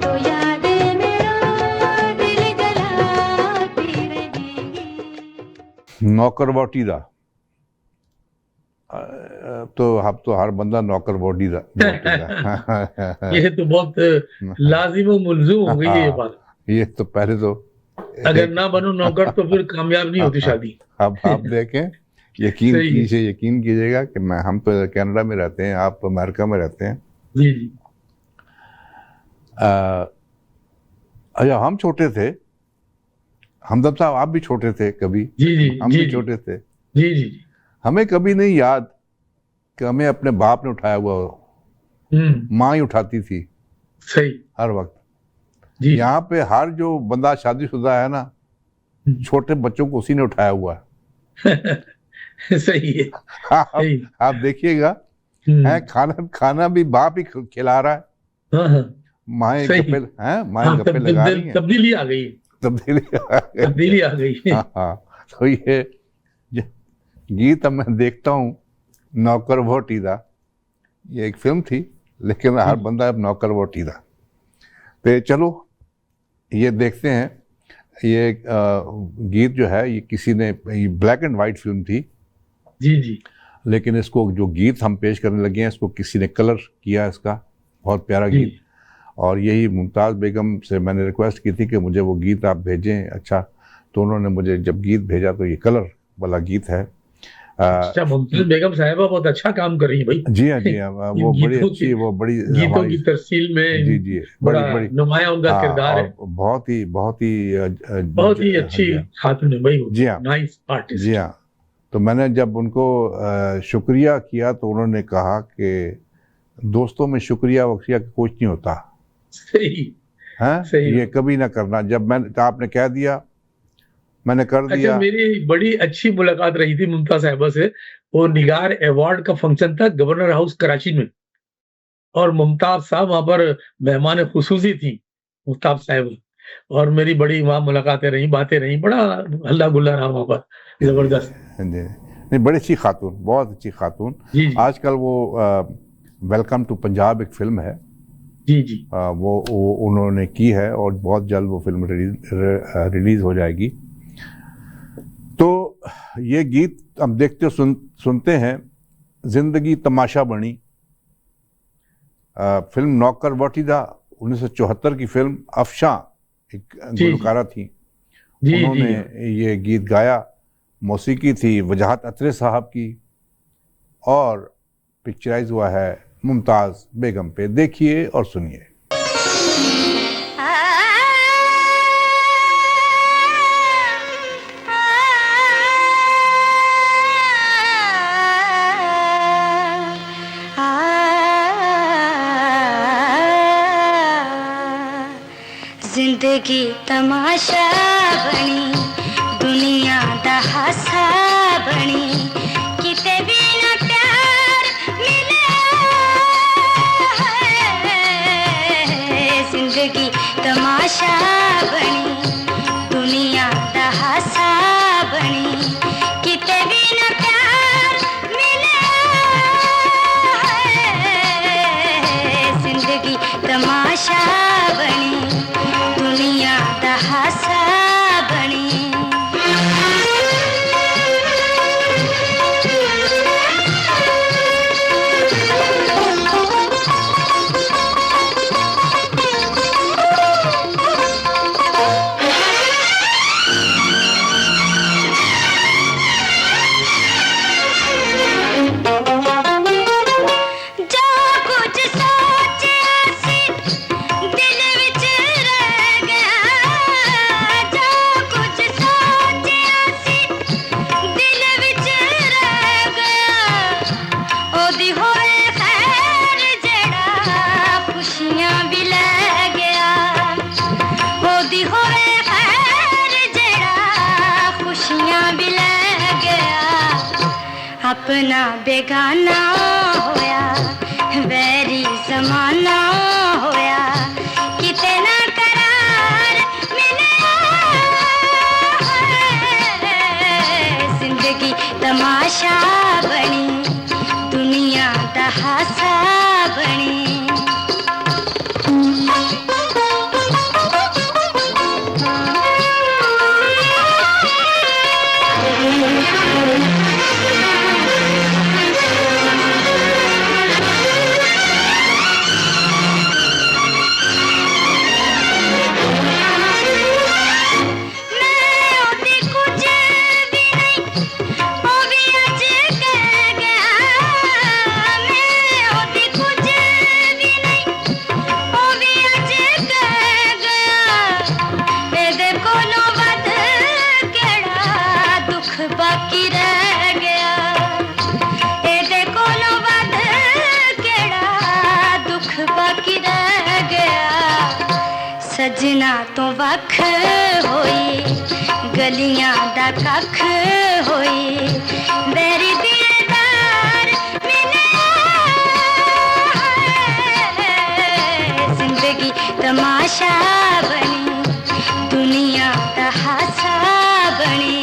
तो यादें मेरा दिल जलाती रहेंगी। नौकर वोटी दा तो अब तो हर बंदा नौकर वोटी दा ये तो बहुत लाजिम और मुलज़ुम हो गई है ये बात। ये तो पहले तो अगर ना बनो नौकर तो फिर कामयाब नहीं होती शादी। अब आप देखें, यकीन सही है। कीजिए, यकीन कीजिएगा कि हम तो कनाडा में रहते हैं, आप अमेरिका में रहते हैं। जी जी अच्छा, हम छोटे थे, हमदम साहब आप भी छोटे थे कभी, जी जी हम जी भी जी छोटे थे। जी जी जी। हमें कभी नहीं याद कि हमें अपने बाप ने उठाया हुआ हो, माँ ही उठाती थी सही हर वक्त। जी यहाँ पे हर जो बंदा शादीशुदा है ना, छोटे बच्चों को उसी ने उठाया हुआ है। सही है आप सही। आप देखिएगा, है खाना भी बाप ही खिला रहा है, हाँ हाँ माएँ सही। गप्पे माएँ हाँ, गप्पे लगा रही हैं, तब्दीली आ गई, तब्दीली तब्दीली आ गई। हाँ हाँ। तो ये गीत अब मैं देखता हूँ, नौकर वोटी दा, ये एक फिल्म थी, लेकिन हर बंदा अब नौकर वोटी दा। तो चलो ये देखते हैं। ये गीत जो है, ये किसी ने, ये ब्लैक एंड वाइट फिल्म थी, जी जी लेकिन इसको जो गीत हम पेश करने लगे हैं, इसको किसी ने कलर किया, इसका बहुत प्यारा जी गीत। और यही मुमताज़ बेगम से मैंने रिक्वेस्ट की थी कि मुझे वो गीत आप भेजें। अच्छा, तो उन्होंने मुझे जब गीत भेजा तो ये कलर वाला गीत है। अच्छा, मुमताज बेगम साहिबा बहुत अच्छा काम कर रही है भाई। जी हाँ, जी हाँ, वो बड़ी अच्छी, वो बड़ी गीतों हमारी, की तरसील में जी जी, बड़ा बड़ी नुमाया उनका हाँ, किरदार और है। बहुत ही बहुत ही अच्छी जी हाँ, खातून है भाई वो, जी हाँ, नाइस आर्टिस्ट। जी हाँ। तो मैंने जब उनको शुक्रिया किया तो उन्होंने कहा कि दोस्तों में शुक्रिया वक्रिया कुछ नहीं होता सही है, सही। ये कभी ना करना। जब आपने कह दिया, मैंने कर दिया। अच्छा, मेरी बड़ी अच्छी मुलाकात रही थी मुमताज साहिबा से। वो निगार अवार्ड का फंक्शन था गवर्नर हाउस कराची में, और मुमताज साहब वहां पर मेहमान खुसूसी थी, मुमताज साहिब, और मेरी बड़ी वहां मुलाकातें रही, बातें रही, बड़ा हल्ला गुल्ला रहा वहां पर, जबरदस्त। जी, नहीं, बड़ी अच्छी खातून, बहुत अच्छी खातून। जी जी आजकल वो वेलकम टू पंजाब एक फिल्म है, जी जी वो उन्होंने की है, और बहुत जल्द वो फिल्म रिलीज हो जाएगी। तो ये गीत हम देखते सुनते हैं। जिंदगी तमाशा बनी, फिल्म नौकर वोटी दा 1974 की फिल्म। अफशां एक गुलकारा थी, जी उन्होंने ये गीत गाया। मौसीकी थी वजाहत अतरे साहब की, और पिक्चराइज हुआ है मुमताज़ बेगम पे। देखिए और सुनिए। जिंदगी तमाशा बनी, दुनिया दा हासा बनी, किते भी ना प्यार मिले है, जिंदगी तमाशा बनी दुनिया दा हासा बनी किते भी न प्यार मिले जिंदगी तमाशा बनी दुनिया दा हासा बनी अपना बेगाना होया वैरी जमाना होया किते ना करार मिले जिंदगी तमाशा बनी दुनिया दा हासा बनी बाकी रह गया एदे कोलों वध केड़ा दुख बाकी रह गया सजना तो वख होई गलियां दा कख होई मेरी दीदार मिले जिंदगी तमाशा बनी दुनिया दा हासा बनी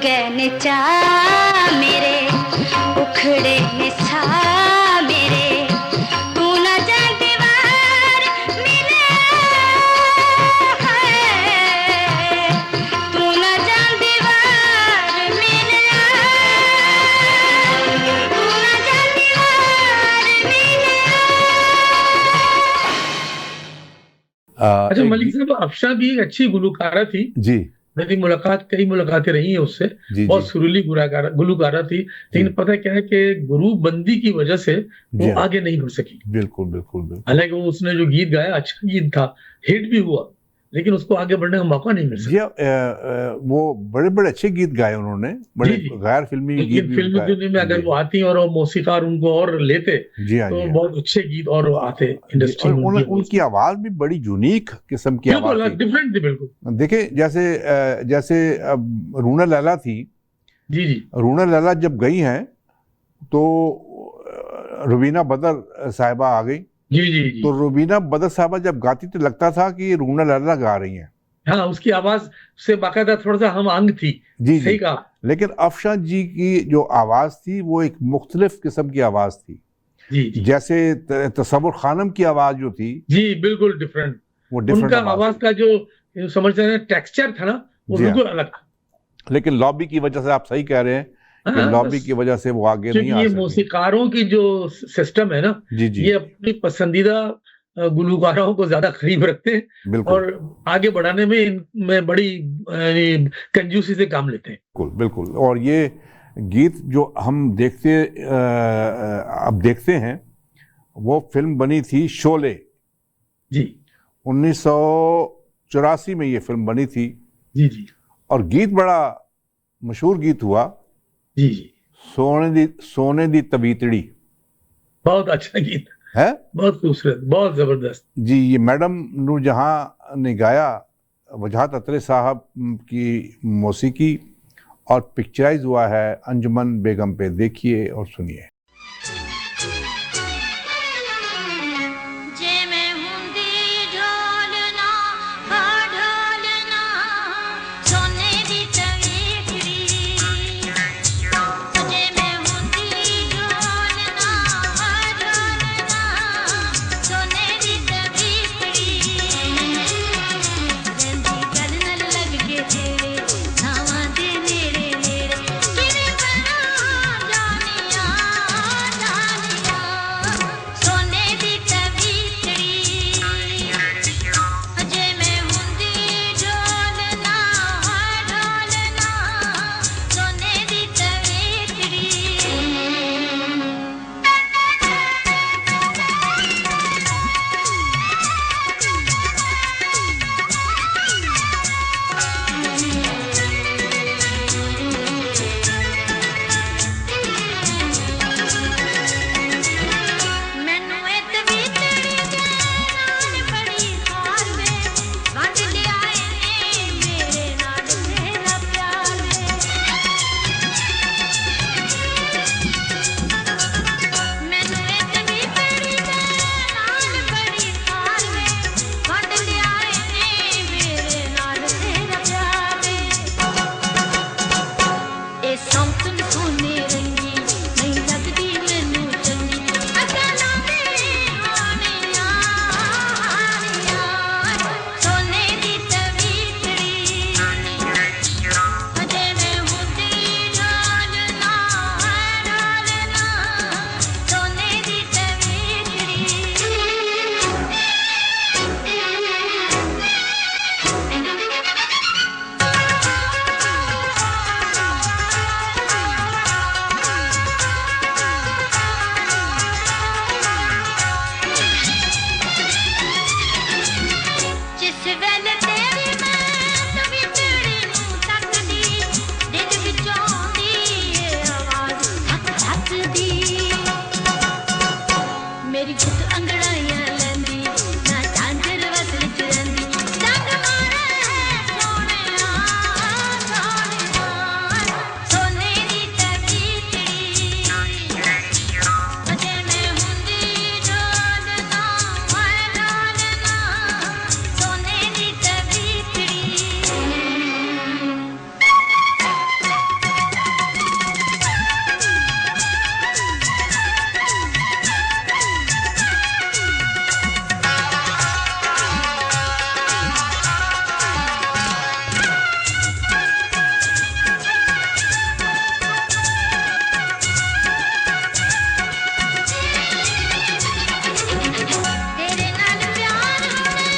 गए चा मेरे उखड़े ने सा मेरे तू न जा दीवार मिले तू न जा दीवार मिले तू न जा दीवार मिले। अच्छा मलिक साहब, अफशा भी एक अच्छी गुलकारा थी जी। मेरी कई मुलाकातें रही हैं उससे, बहुत सुरीली गुलकारा थी, लेकिन पता क्या है कि ग्रुप बंदी की वजह से वो आगे नहीं बढ़ सकी। बिल्कुल बिल्कुल बिल्कुल। हालांकि उसने जो गीत गाया अच्छा गीत था, हिट भी हुआ, लेकिन उसको आगे बढ़ने का मौका नहीं मिल सका। वो बड़े बड़े अच्छे गीत गाए उन्होंने, बड़े गैर फिल्मी गीत भी फिल्मी दुनिया में अगर वो आती और मौसीकार उनको और लेते तो बहुत अच्छे गीत और आते इंडस्ट्री में। उनकी आवाज भी बड़ी यूनिक किस्म की आवाज थी, डिफरेंट थी बिल्कुल। देखे जैसे रूना लैला थी जी जी, रूना लैला जब गई हैं तो रुबीना बदर साहिबा आ गई। जी जी जी। तो रुबीना बदर साहिबा जब गाती तो लगता था कि ये रूना लैला गा रही हैं। हाँ, उसकी आवाज से बाकायदा थोड़ा सा हम अंग थी। जी सही कहा। लेकिन अफशा जी की जो आवाज थी वो एक मुख्तलिफ किस्म की आवाज थी। जी जी। जैसे तसव्वुर खानम की आवाज जो थी, जी बिल्कुल डिफरेंट। वो डिफरेंट उनका आवाज का जो ये समझते हैं टेक्सचर था ना वो जी हाँ। बिल्कुल अलग था। लेकिन लॉबी की वजह से आप सही कह रहे हैं कि हाँ, लॉबी बस की वजह से वो आगे क्योंकि नहीं आ ये सके। मौसीकारों की जो सिस्टम है ना, जी जी, ये अपनी पसंदीदा गुलकारों को ज्यादा करीब रखते हैं बिल्कुल और आगे बढ़ाने में इनमें बड़ी कंजूसी से काम लेते हैं। बिल्कुल बिल्कुल। और ये गीत जो हम अब देखते हैं, वो फिल्म बनी थी शोले, जी 1984 में ये फिल्म बनी थी। जी जी और गीत बड़ा मशहूर गीत हुआ, जी जी, सोने दी तबीतड़ी बहुत अच्छा गीत है। बहुत खूबसूरत, बहुत जबरदस्त। जी, ये मैडम नूरजहां ने गाया, वजहत अत्रे साहब की मौसीकी, और पिक्चराइज हुआ है अंजुमन बेगम पे। देखिए और सुनिए। जे मैं हुंदी ढोलना ढोलना सोने दी तवीकड़ी, जे मैं हुंदी ढोलना ढोलना सोने दी तवीकड़ी, रंजी गल नल लग के तेरे नावां दे नेड़े नेड़े किने बना जानिया जानिया सोने दी तवीकड़ी, जे मैं हुंदी ढोलना ढोलना सोने दी तवीकड़ी। मैनू ए तवीकड़ी दे नाल बड़ी हार वे, वंड लिया ए मेरे नाल तेरा प्यार वे। मैनू ए तवीकड़ी दे नाल बड़ी हार वे, वंड लिया ए मेरे नाल तेरा प्यार वे। ए सौतन सोने रंगी नहीं लगदी मैनू चंगी, अकलां दे हानियां हानियां सोने दी तवीकड़ी, जे मैं हुंदी ढोलना ढोलना सोने दी जिस वेले तेरी मैं तवीकड़ी नूं तकदी, दिल विचों आउंदी ए आवाज़ धक धक दी, मेरी गुत अंगड़ाइयां लैंदी ना झांझर वसल च रहिंदी, डंग मारे सोहणिया सोहणिया सोने दी तवीकड़ी, जे मैं हुंदी ढोलना ढोलना सोने दी तवीकड़ी। तेरे नाल प्यार होवे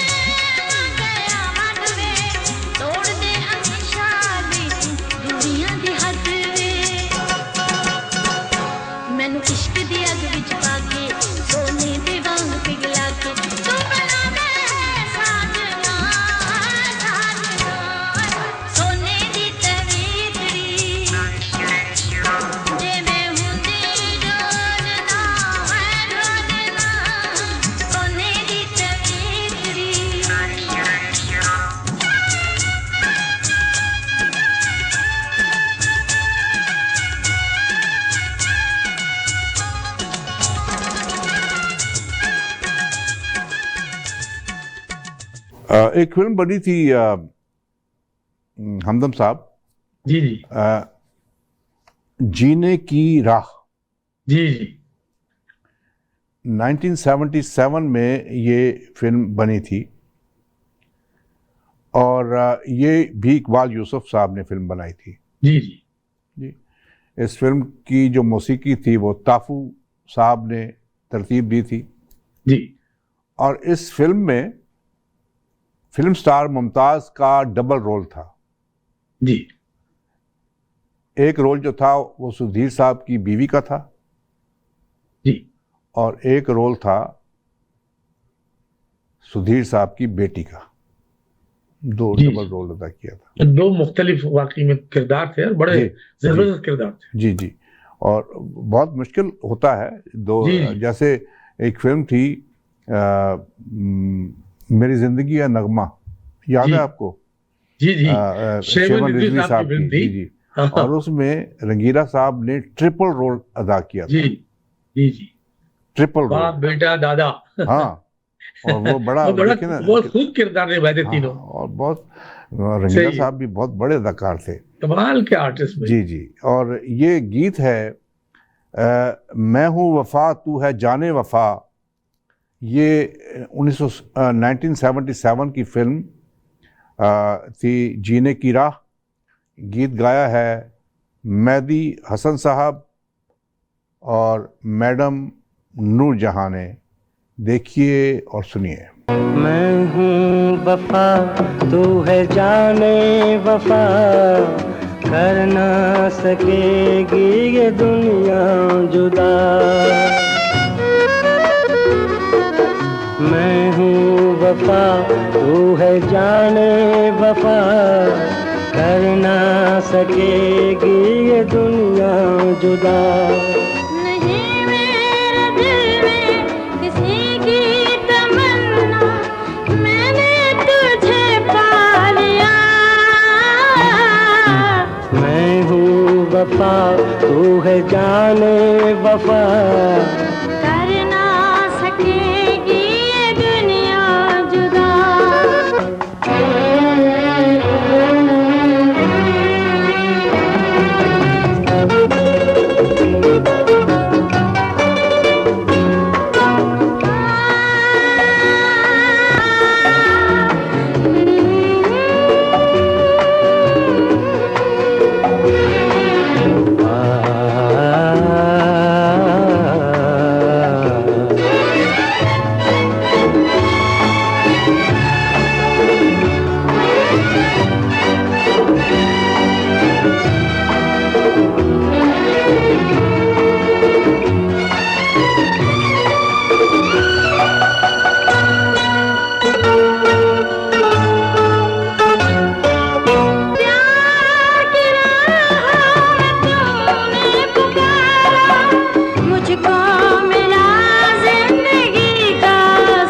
गया मन वे, तोड़ दे हमेशा दी दूरियां दी हद वे। मैनू इश्क दी अग विच पाके सोने दे वांग पिघला के तू बना दे साजना साजना सोने दी तवीकड़ी, जे मैं हुंदी ढोलना ढोलना सोने दी तवीकड़ी। एक फिल्म बनी थी हमदम साहब, जी जी जीने की राह, जी जी 1977 में ये फिल्म बनी थी। और ये भी इकबाल यूसुफ साहब ने फिल्म बनाई थी। जी जी जी, इस फिल्म की जो मौसीकी थी वो ताफू साहब ने तरतीब दी थी जी और इस फिल्म में फिल्म स्टार मुमताज़ का डबल रोल था। जी एक रोल जो था वो सुधीर साहब की बीवी का था जी और एक रोल था सुधीर साहब की बेटी का। दो जी डबल रोल अदा किया था। दो मुख्तलिफ वाकई में किरदार थे और बड़े जी, जबरदस्त किरदार थे। जी जी, और बहुत मुश्किल होता है दो। जी, जी। जैसे एक फिल्म थी मेरी जिंदगी या नगमा, याद जी। है आपको? जी जी शेवन रिजवी साहब फिल्म की। थी। जी जी, हाँ, और उसमें रंगीला साहब ने ट्रिपल रोल अदा किया जी था। जी जी ट्रिपल बाप रोल, बेटा दादा। हाँ। और वो बड़ा देखिए ना, बहुत खूब किरदार निभाए थे हाँ, तीनों। और बहुत रंगीला सही है। साहब भी बहुत बड़े अदाकार थे। कमाल के आर्टिस्ट में। जी जी, और ये गीत है मैं हूँ वफा तू है जाने वफा। ये 1977 की फिल्म थी जीने की राह। गीत गाया है मेहदी हसन साहब और मैडम नूर जहां ने। देखिए और सुनिए। मैं हूँ वफा तू है जाने वफा, कर ना सकेगी ये दुनिया जुदा। मैं हूँ वफा तू है जाने वफा, कर ना सकेगी ये दुनिया जुदा। नहीं मेरे दिल में किसी की तमन्ना, मैंने तुझे पा लिया। मैं हूँ वफा तू है जाने वफा, कर ना सकेगी ये दुनिया जुदा। प्यार की राहों में तूने पुकारा, मुझको मिला जिंदगी का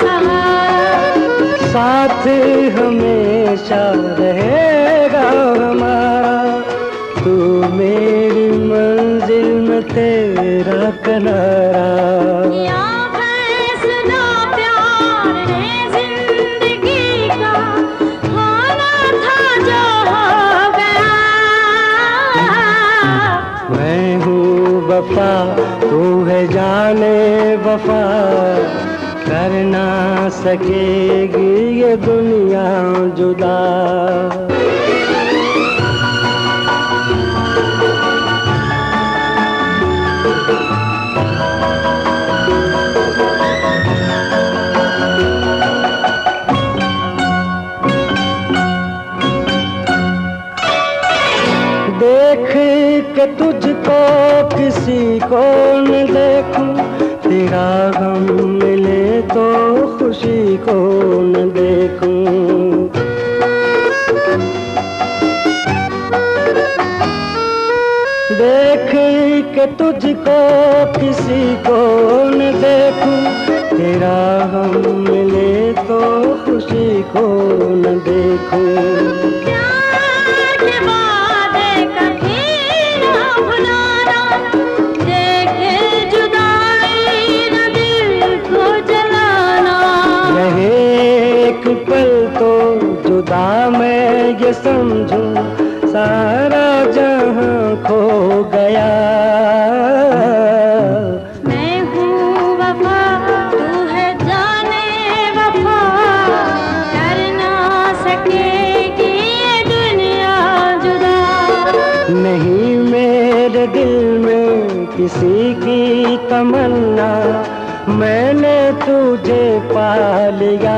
सहारा। साथ हमेशा रहेगा हमारा, तू मेरी मंजिल में तेरा किनारा। या फैसला प्यार ने जिंदगी का, होना था जो हो गया। मैं हूँ वफा तू है जाने वफा, कर ना सकेगी ये दुनिया जुदा। देख के तुझको किसी को न देखूं, तेरा गम मिले तो खुशी को न देखूं। देख के तुझको किसी को न देखूं, तेरा गम मिले तो खुशी को न देखूं। प्यार के वादे कभी ना भुलाना, देखे जुदाई न दिल को जलाना। रहे एक पल तो जुदा मैं ये समझूं, सारा जहां खो गया। मैं हूँ वफा तू है जाने वफा, कर ना सके किसी की तमन्ना मैंने तुझे पा लिया।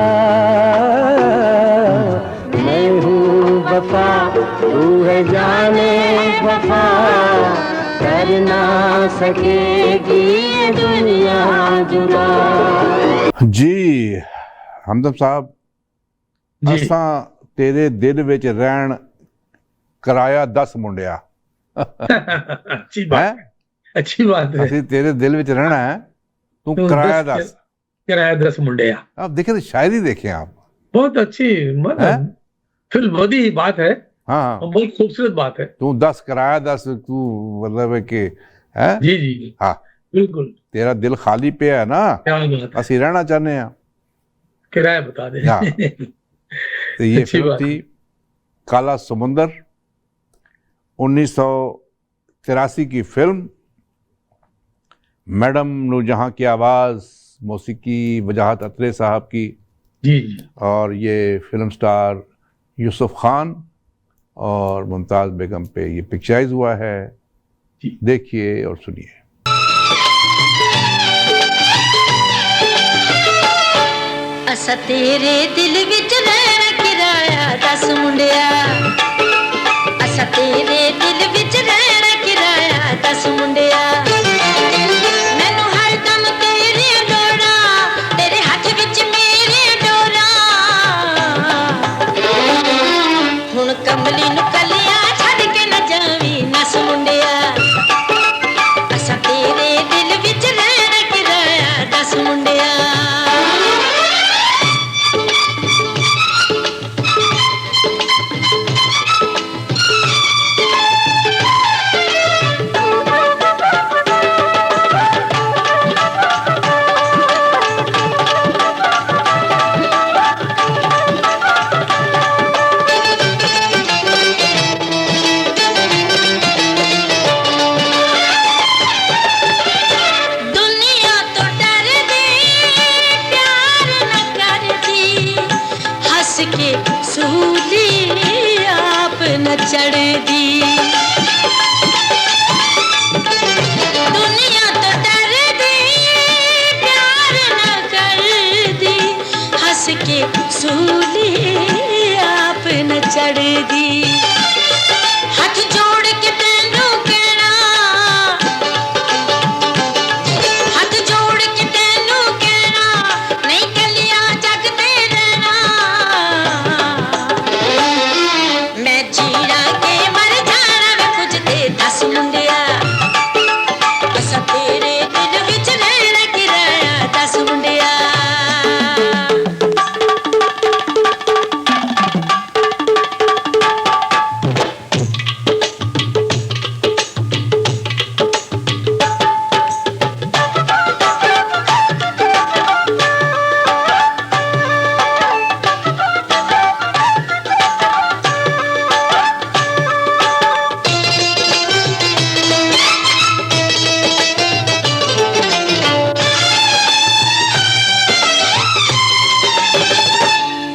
मैं हूँ वफा तू है जाने वफा, कर ना सकेगी ये दुनिया जुदा। जी हमदम साहब, जी असां तेरे दिल विच रहन कराया 10 मुंडिया अच्छी बात है। है, अच्छी बात है। ਅਸੀਂ तेरे दिल विच रहना है, तू तो कराया 10 10। किराया 10 मुंडिया, आप देखें तो शायरी देखें आप। बहुत अच्छी मतलब फिल्म बड़ी बात है हाँ और बहुत खूबसूरत बात है। तू 10 कराया 10, तू मतलब है कि है। जी जी जी हाँ बिल्कुल, तेरा दिल खाली पे है ना, क्या बात है, ਅਸੀਂ रहना चाहते हैं। किराया बता हाँ दे। तो ये अच्छी फिल्म बात थी है। काला समुंदर, 1983 की फिल्म। मैडम नूरजहां की आवाज़, मौसीकी वजाहत अत्रे साहब की, जी जी और ये फिल्म स्टार यूसुफ खान और मुमताज़ बेगम पे ये पिक्चराइज हुआ है। जी। देखिए और सुनिए। असा तेरे दिल विच रहना किराया 10 मुंडिया, असा तेरे दिल विच रहना किराया 10 मुंडिया। मैनू हर दम तेरी डोरा, तेरे हाथ विच मेरी डोरा। हुण कमली नू कलिया छड़ के न जावी 10 मुंडिया, असा तेरे दिल विच रहना किराया 10 मुंडिया। दुनिया तो डर दी, प्यार न करती, हंस के सूली आप न चढ़ दी। दुनिया तो डर दी, प्यार न करती, हंस के सूली आप न चढ़ दी। हाथ जोड़ के तेनू कहना, हाथ जोड़ के तेनू कहना, नहीं कलिया जगते रहना। मैं जीना के मर जाना वे कुछ दे 10 मुंडिया, असा तेरे दिल विच रहना किराया 10 मुंडिया।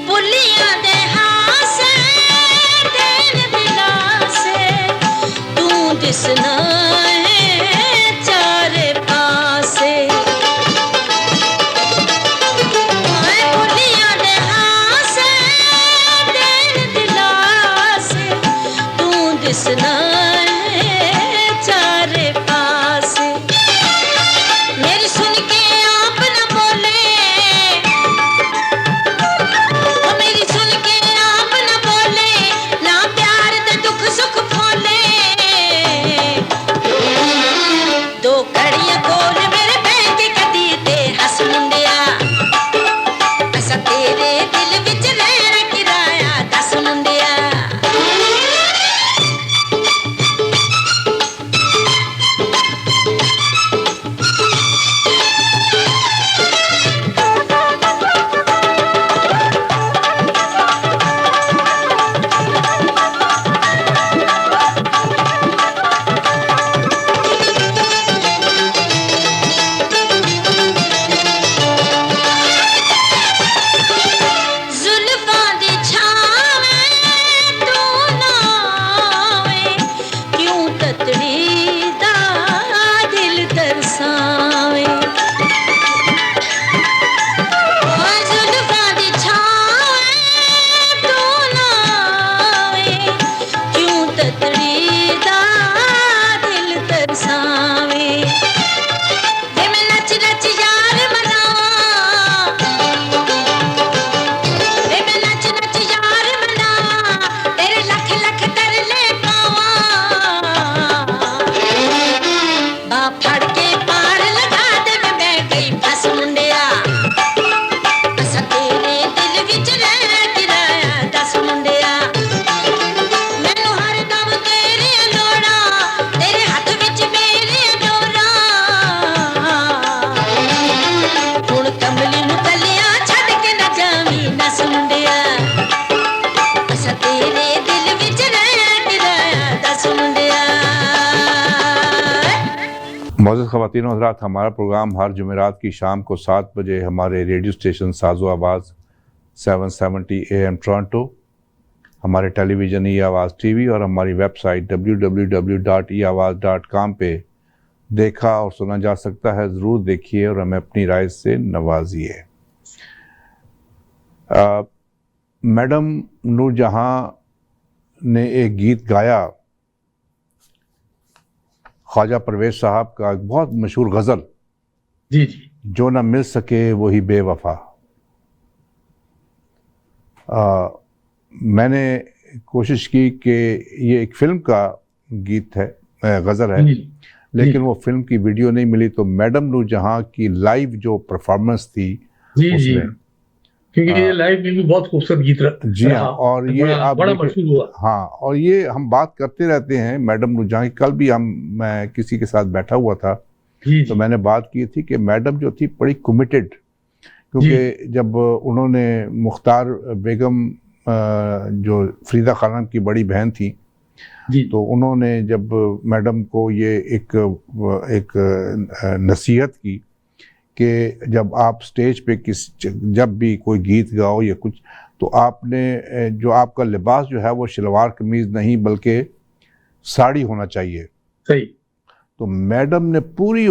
पुलिया दे हासे तेन दिलासे, तू दिसना है चारे पासे। पुलिया दे हासे तेन दिलासे, तू दिसना है चारे पासे। मेरी सुन के आप न बोले, मेरी सुन के आप न बोले, ना प्यार दे दुख सुख फोले। दो घड़ियां कोल मेरे बैठ के कदी ते हस मुंडिया, असा तेरे दिल विच रहना किराया 10 मुंडिया। मौजूद ख़वातीन और हज़रात, हमारा प्रोग्राम हर जुमेरात की शाम को 7 बजे हमारे रेडियो स्टेशन साज़ो आवाज़ 770 AM टोरंटो, हमारे टेलीविज़न ई आवाज़ TV और हमारी वेबसाइट www.eawaz.com पे देखा और सुना जा सकता है। ज़रूर देखिए और हमें अपनी राय से नवाजिए। मैडम नूरजहां ने एक गीत गाया, ख्वाजा परवेज़ साहब का एक बहुत मशहूर गज़ल, जी जी, जो ना मिल सके वही बेवफा। मैंने कोशिश की कि ये एक फ़िल्म का गीत है, गज़ल है, लेकिन वो फिल्म की वीडियो नहीं मिली, तो मैडम नूरजहां की लाइव जो परफॉर्मेंस थी जी जी, उसमें, क्योंकि ये लाइव में भी बहुत खूबसूरत गीत जी हाँ, और ये आप बड़ा मशहूर हुआ। हाँ, और ये हम बात करते रहते हैं मैडम नूरजहां की। कल भी मैं किसी के साथ बैठा हुआ था, जी तो मैंने बात की थी कि मैडम जो थी बड़ी कमिटेड, क्योंकि जब उन्होंने मुख्तार बेगम जो फरीदा खानम की बड़ी बहन थी, तो उन्होंने जब मैडम को ये एक नसीहत की कि जब आप स्टेज पे जब भी कोई गीत गाओ या कुछ, तो आपने जो आपका लिबास जो है वो शलवार कमीज नहीं बल्कि साड़ी होना चाहिए। सही। तो मैडम ने पूरी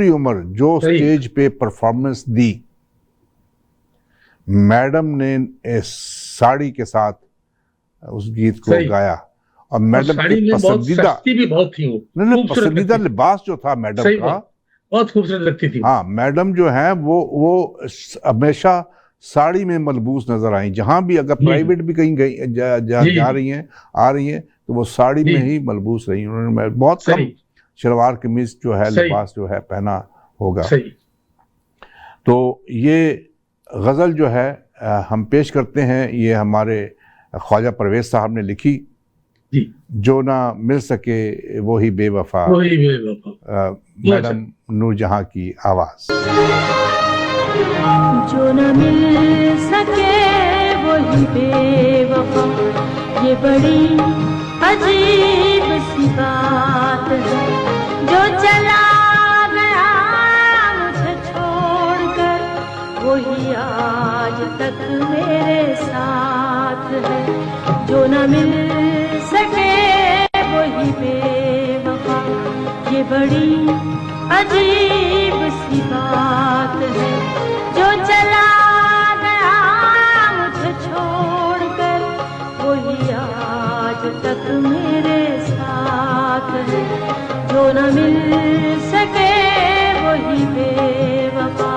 उम्र जो स्टेज पे परफॉर्मेंस दी, मैडम ने साड़ी के साथ उस गीत को गाया। और मैडम की पसंदीदा भी बहुत थी वो, पसंदीदा लिबास जो था मैडम का, बहुत खूबसूरत लगती थी। हाँ, मैडम जो है वो हमेशा साड़ी में मलबूस नजर आई। जहां भी अगर प्राइवेट भी कहीं जा रही हैं, आ रही हैं, तो वो साड़ी में ही मलबूस रही। उन्होंने बहुत कम शलवार कमीज जो है लिबास जो है पहना होगा। तो ये गज़ल जो है हम पेश करते हैं, ये हमारे ख्वाजा परवेज़ साहब ने लिखी, जो ना मिल सके वही बेवफा, मैडम नूरजहां की आवाज़। जो न मिल सके वही बेवफा, ये बड़ी अजीब सी बात है। जो चला गया मुझे छोड़कर, वही आज तक मेरे साथ है। जो न मिल सके वही बेवफा, ये बड़ी अजीब सी बात है। जो चला गया मुझे छोड़कर, वही आज तक मेरे साथ है। जो न मिल सके वही बेवफा।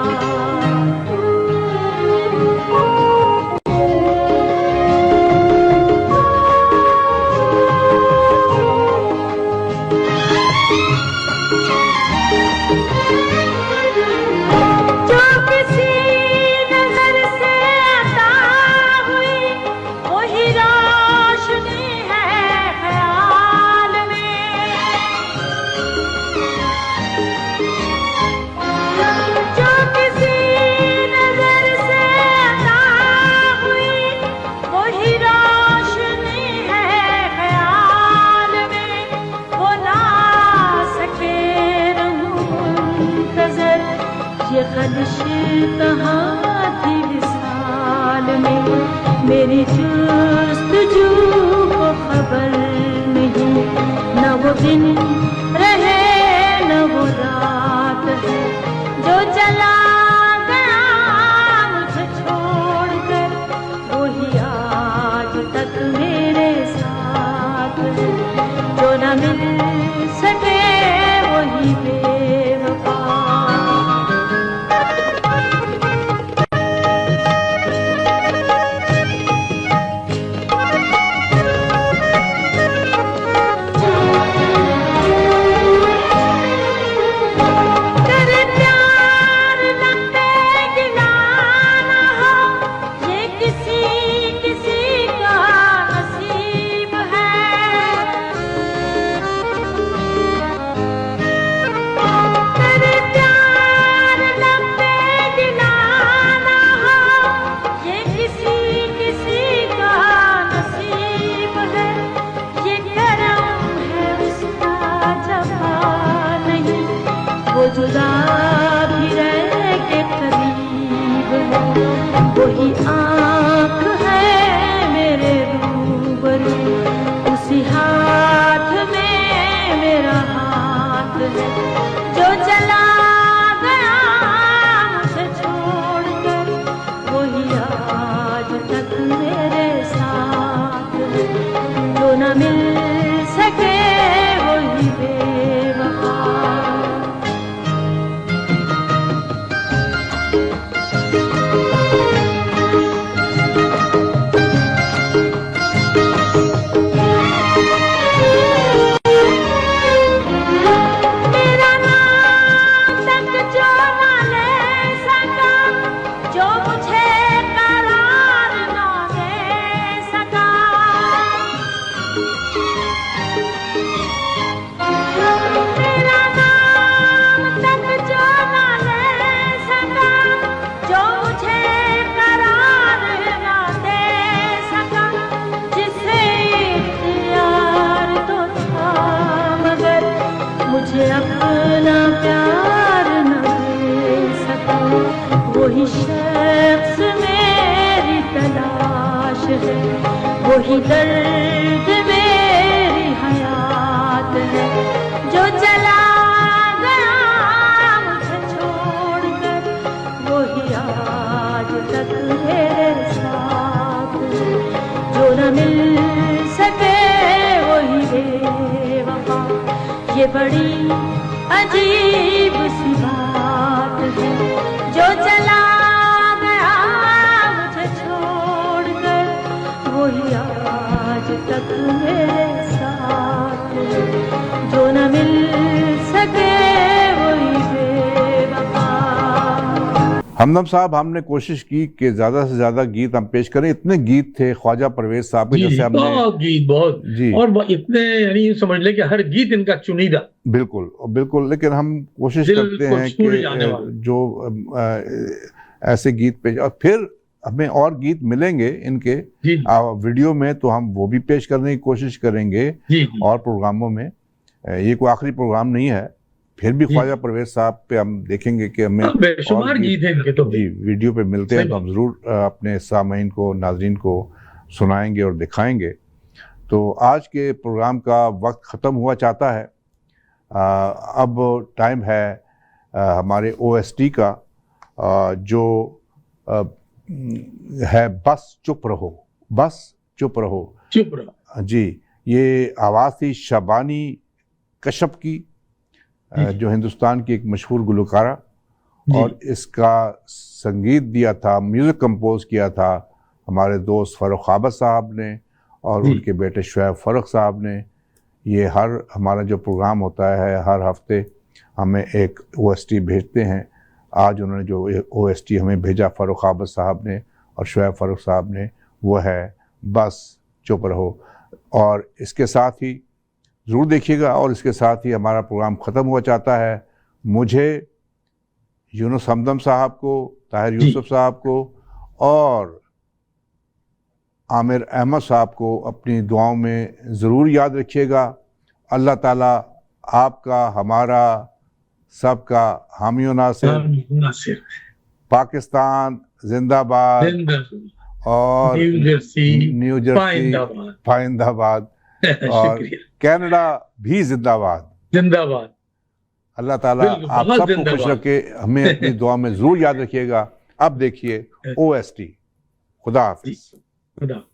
कहाँ थी विसाल में, मेरी जुस्तजू को खबर नहीं। न वो दिन रहे न वो रात है। जो चला गया मुझे छोड़कर, वही आज तक मेरे साथ है। जो न मिल सके वही बेवफा। न मिल सके वही बेवफा। मेरा नाम तक जो न ले सका, जो मुझे करार न दे सका, मेरा नाम तक जो न ले सका, जो मुझे करार न दे सका, जिसे इख्तियार तो था मगर मुझे अपना प्यार न दे सका, वही शख्स मेरी तलाश है, वही दर्द मेरी हयात है, जो चला गया मुझे छोड़कर, वही आज तक मेरे साथ है, जो न मिल सके वही बेवफा। ये बड़ी अजीब सी बात है, जो चला गया मुझे छोड़कर, वही आज तक मेरे साथ है, जो न मिल सके वही बेवफा। हमदम साहब, हमने कोशिश की कि ज़्यादा से ज़्यादा गीत हम पेश करें। इतने गीत थे ख्वाजा परवेज साहब के, जैसे हमने बहुत गीत, बहुत जी, और इतने, यानी यूं समझ ले कि हर गीत इनका चुनीदा। बिल्कुल बिल्कुल, लेकिन हम कोशिश दिल करते को हैं छू जाने कि वाला। जो ऐसे गीत पेश, और फिर हमें और गीत मिलेंगे इनके जी वीडियो में, तो हम वो भी पेश करने की कोशिश करेंगे जी और प्रोग्रामों में। ये कोई आखिरी प्रोग्राम नहीं है, फिर भी जी। ख्वाजा परवेज साहब पे हम देखेंगे कि हमें बेशुमार और गीत हैं इनके तो। जी वीडियो पे मिलते हैं, सही तो हम ज़रूर अपने सामईन को, नाज़रीन को सुनाएंगे और दिखाएंगे। तो आज के प्रोग्राम का वक्त ख़त्म हुआ चाहता है। अब टाइम है हमारे OST का, जो है बस चुप रहो, बस चुप रहो। चुप रहो। जी, ये आवाज़ थी शबानी कश्यप की, जो हिंदुस्तान की एक मशहूर गुलकारा, और इसका संगीत दिया था, म्यूज़िक कंपोज किया था हमारे दोस्त फ़ारूक आबद साहब ने और उनके बेटे शुएब फ़ारूक साहब ने। ये हर हमारा जो प्रोग्राम होता है, हर हफ्ते हमें एक OST भेजते हैं। आज उन्होंने जो OST हमें भेजा फ़ारूक आबद साहब ने और शुएब फ़ारूक साहब ने, वो है बस चुप रहो। और इसके साथ ही ज़रूर देखिएगा, और इसके साथ ही हमारा प्रोग्राम ख़त्म हुआ चाहता है। मुझे, यूनुस हमदम साहब को, ताहिर यूसुफ साहब को और आमिर अहमद साहब को अपनी दुआओं में ज़रूर याद रखिएगा। अल्लाह ताला आपका, हमारा, सबका हामी व नासिर। पाकिस्तान जिंदाबाद और न्यू जर्सी पाइंदाबाद और कनाडा भी जिंदाबाद जिंदाबाद। अल्लाह ताला आप सबको खुश रखे, हमें अपनी दुआ में जरूर याद रखिएगा। अब देखिए OST। खुदा हाफिज। खुदा।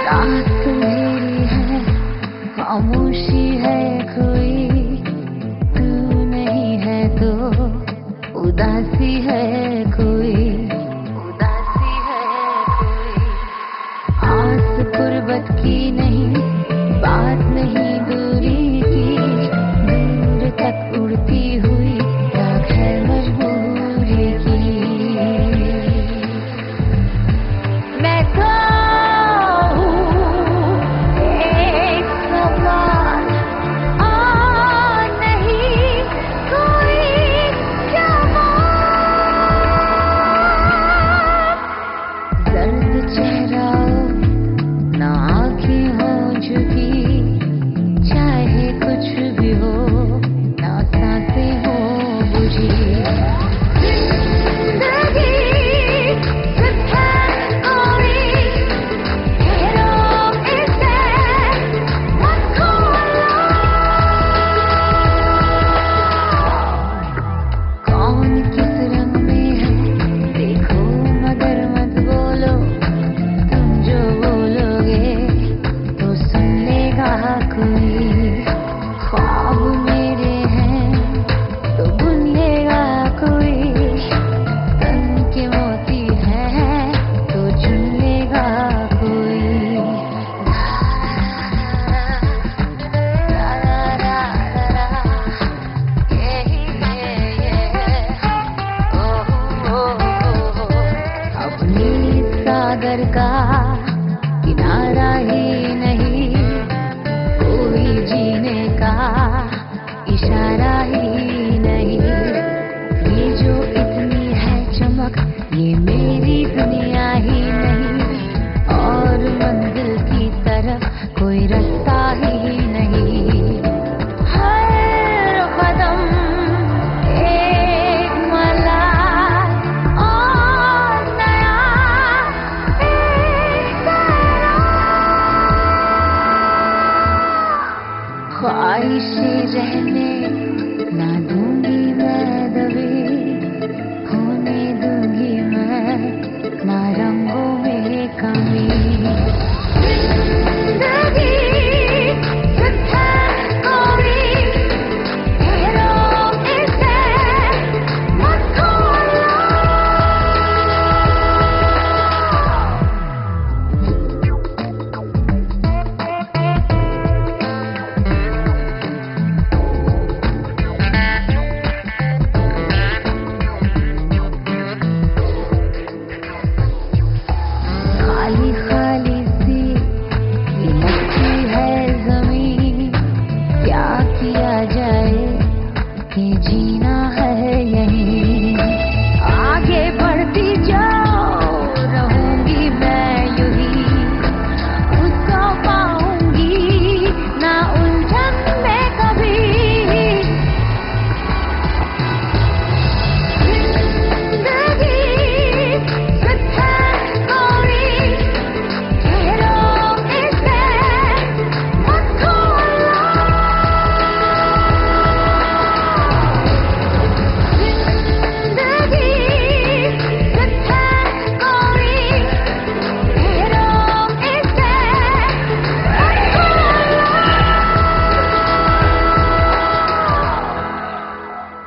रात मेरी है, खामोशी है कोई, तू नहीं है तो उदासी है कोई, उदासी है कोई, आस कुर्बत की नहीं